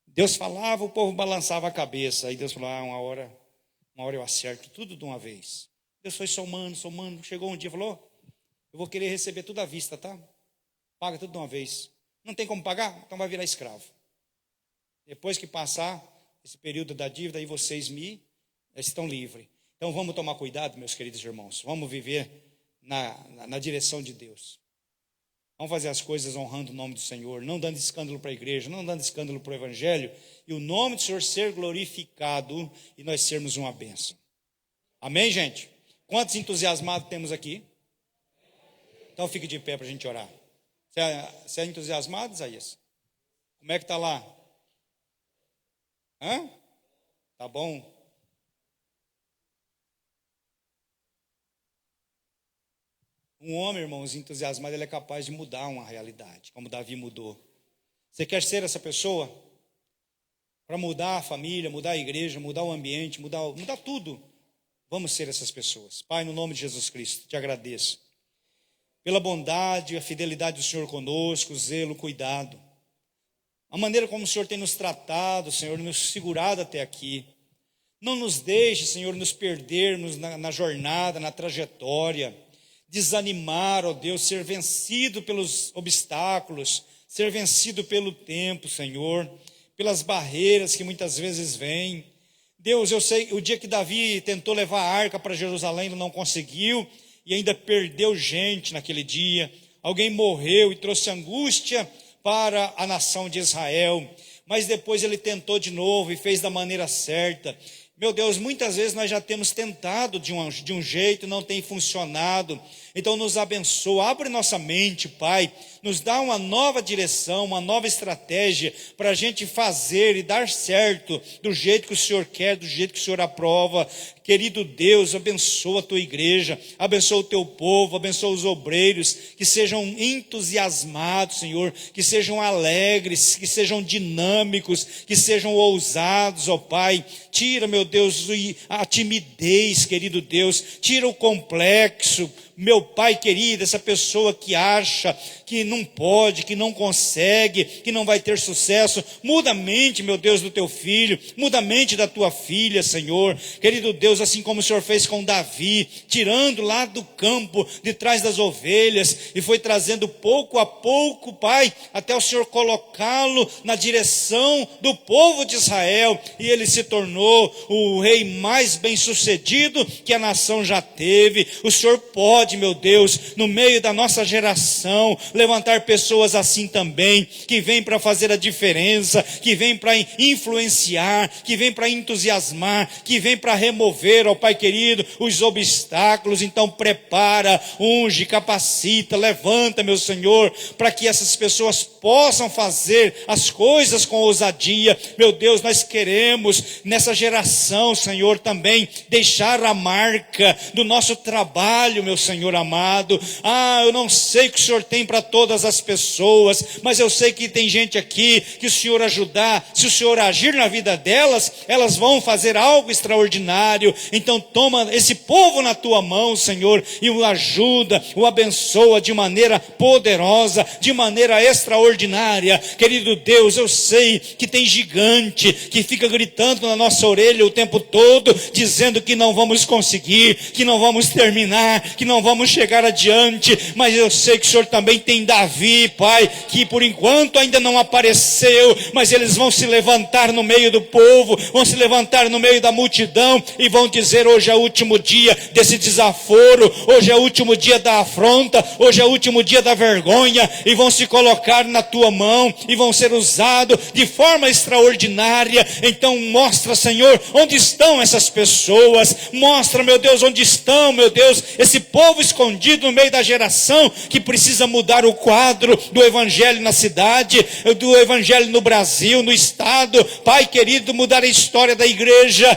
Deus falava, o povo balançava a cabeça. Aí Deus falou, uma hora eu acerto tudo de uma vez. Deus foi somando. Chegou um dia e falou, eu vou querer receber tudo à vista, tá? Paga tudo de uma vez. Não tem como pagar? Então vai virar escravo. Depois que passar esse período da dívida, aí vocês estão livres. Então vamos tomar cuidado, meus queridos irmãos. Vamos viver na direção de Deus. Vamos fazer as coisas honrando o nome do Senhor, não dando escândalo para a igreja, não dando escândalo para o evangelho, e o nome do Senhor ser glorificado e nós sermos uma bênção. Amém, gente? Quantos entusiasmados temos aqui? Então fique de pé para a gente orar. Você é entusiasmado, Isaías? Como é que está lá? Tá bom? Um homem, irmãos, entusiasmado, ele é capaz de mudar uma realidade, como Davi mudou. Você quer ser essa pessoa? Para mudar a família, mudar a igreja, mudar o ambiente, mudar tudo. Vamos ser essas pessoas. Pai, no nome de Jesus Cristo, te agradeço. Pela bondade e a fidelidade do Senhor conosco, o zelo, o cuidado. A maneira como o Senhor tem nos tratado, Senhor, nos segurado até aqui. Não nos deixe, Senhor, nos perdermos na jornada, na trajetória. Desanimar, ó Deus, ser vencido pelos obstáculos, ser vencido pelo tempo, Senhor, pelas barreiras que muitas vezes vêm. Deus, eu sei, o dia que Davi tentou levar a arca para Jerusalém, ele não conseguiu, e ainda perdeu gente naquele dia. Alguém morreu e trouxe angústia para a nação de Israel, mas depois ele tentou de novo e fez da maneira certa. Meu Deus, muitas vezes nós já temos tentado de um jeito, não tem funcionado. Então nos abençoa, abre nossa mente, Pai, nos dá uma nova direção, uma nova estratégia para a gente fazer e dar certo do jeito que o Senhor quer, do jeito que o Senhor aprova. Querido Deus, abençoa a tua igreja, abençoa o teu povo, abençoa os obreiros, que sejam entusiasmados, Senhor, que sejam alegres, que sejam dinâmicos, que sejam ousados, ó Pai. Tira, meu Deus, a timidez, querido Deus, tira o complexo, meu Pai querido, essa pessoa que acha que não pode, que não consegue, que não vai ter sucesso. Muda a mente, meu Deus, do teu filho, muda a mente da tua filha, Senhor. Querido Deus, assim como o Senhor fez com Davi, tirando lá do campo, de trás das ovelhas, e foi trazendo pouco a pouco, Pai, até o Senhor colocá-lo na direção do povo de Israel, e ele se tornou o rei mais bem-sucedido que a nação já teve. O Senhor pode, meu Deus, no meio da nossa geração, levantar pessoas assim também, que vêm para fazer a diferença, que vêm para influenciar, que vêm para entusiasmar, que vêm para remover, ó Pai querido, os obstáculos. Então prepara, unge, capacita, levanta, meu Senhor, para que essas pessoas possam fazer as coisas com ousadia. Meu Deus, nós queremos nessa geração, Senhor, também deixar a marca do nosso trabalho, meu Senhor amado. Eu não sei o que o Senhor tem para todas as pessoas, mas eu sei que tem gente aqui que o Senhor ajudar, se o Senhor agir na vida delas, elas vão fazer algo extraordinário. Então toma esse povo na tua mão, Senhor, e o ajuda, o abençoa de maneira poderosa, de maneira extraordinária. Querido Deus, eu sei que tem gigante que fica gritando na nossa orelha o tempo todo, dizendo que não vamos conseguir, que não vamos terminar, que não vamos chegar adiante, mas eu sei que o Senhor também tem Davi, Pai, que por enquanto ainda não apareceu, mas eles vão se levantar no meio do povo, vão se levantar no meio da multidão e vão dizer: hoje é o último dia desse desaforo, hoje é o último dia da afronta, hoje é o último dia da vergonha, e vão se colocar na tua mão e vão ser usados de forma extraordinária. Então mostra, Senhor, onde estão essas pessoas, mostra, meu Deus, onde estão, meu Deus, esse povo escondido no meio da geração que precisa mudar o quadro do evangelho na cidade, do evangelho no Brasil, no estado. Pai querido, mudar a história da igreja.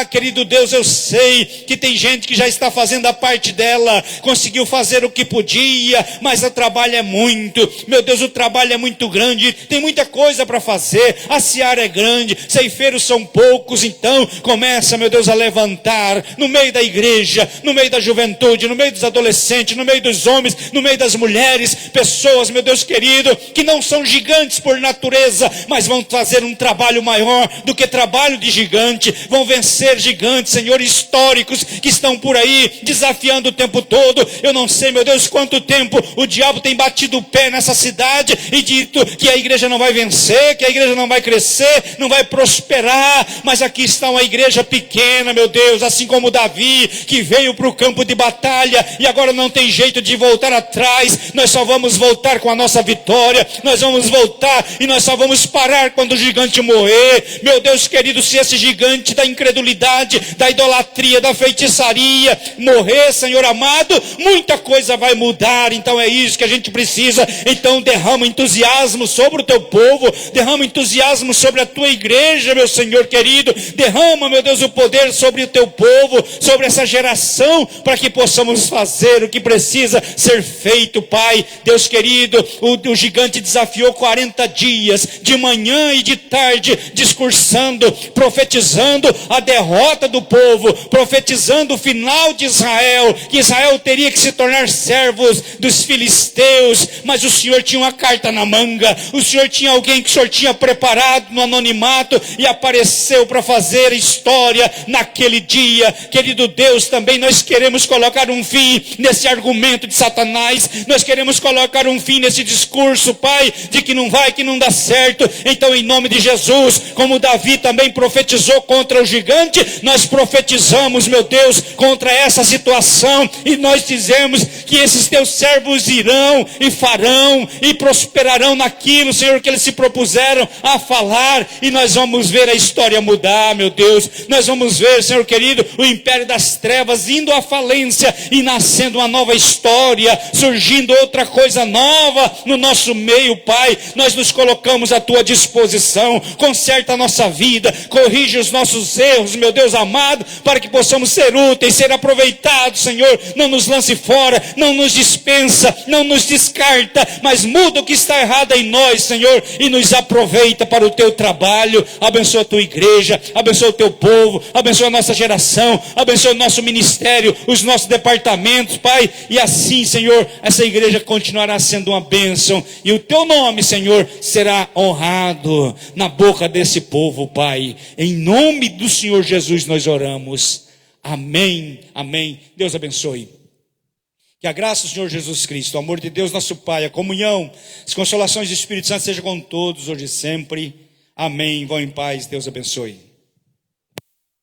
Querido Deus, Deus, eu sei que tem gente que já está fazendo a parte dela, conseguiu fazer o que podia, mas o trabalho é muito, meu Deus, o trabalho é muito grande, tem muita coisa para fazer, a seara é grande, ceifeiros são poucos, então começa, meu Deus, a levantar no meio da igreja, no meio da juventude, no meio dos adolescentes, no meio dos homens, no meio das mulheres, pessoas, meu Deus querido, que não são gigantes por natureza, mas vão fazer um trabalho maior do que trabalho de gigante, vão vencer gigantes, Senhor, históricos que estão por aí desafiando o tempo todo. Eu não sei, meu Deus, quanto tempo o diabo tem batido o pé nessa cidade e dito que a igreja não vai vencer, que a igreja não vai crescer, não vai prosperar, mas aqui está uma igreja pequena, meu Deus, assim como Davi, que veio para o campo de batalha e agora não tem jeito de voltar atrás. Nós só vamos voltar com a nossa vitória, nós vamos voltar e nós só vamos parar quando o gigante morrer. Meu Deus querido, se esse gigante da incredulidade, da idolatria, da feitiçaria morrer, Senhor amado, muita coisa vai mudar. Então é isso que a gente precisa. Então derrama entusiasmo sobre o teu povo, derrama entusiasmo sobre a tua igreja, meu Senhor querido, derrama, meu Deus, o poder sobre o teu povo, sobre essa geração, para que possamos fazer o que precisa ser feito, Pai. Deus querido, o gigante desafiou 40 dias, de manhã e de tarde, discursando, profetizando a derrota do povo, profetizando o final de Israel, que Israel teria que se tornar servos dos filisteus, mas o Senhor tinha uma carta na manga, o Senhor tinha alguém que o Senhor tinha preparado no anonimato e apareceu para fazer história naquele dia. Querido Deus, também nós queremos colocar um fim nesse argumento de Satanás, nós queremos colocar um fim nesse discurso, Pai, de que não vai, que não dá certo. Então em nome de Jesus, como Davi também profetizou contra o gigante, nós profetizamos, meu Deus, contra essa situação e nós dizemos que esses teus servos irão e farão e prosperarão naquilo, Senhor, que eles se propuseram a falar, e nós vamos ver a história mudar, meu Deus. Nós vamos ver, Senhor querido, o império das trevas indo à falência e nascendo uma nova história, surgindo outra coisa nova no nosso meio, Pai. Nós nos colocamos à tua disposição, conserta a nossa vida, corrige os nossos erros, meu Deus amado, para que possamos ser úteis, ser aproveitados, Senhor. Não nos lance fora, não nos dispensa, não nos descarta, mas muda o que está errado em nós, Senhor, e nos aproveita para o teu trabalho. Abençoa a tua igreja, abençoa o teu povo, abençoa a nossa geração, abençoa o nosso ministério, os nossos departamentos, Pai, e assim, Senhor, essa igreja continuará sendo uma bênção, e o teu nome, Senhor, será honrado na boca desse povo, Pai. Em nome do Senhor Jesus nós oramos. Amém, amém. Deus abençoe. Que a graça do Senhor Jesus Cristo, o amor de Deus nosso Pai, a comunhão, as consolações do Espírito Santo seja com todos hoje e sempre. Amém. Vão em paz. Deus abençoe.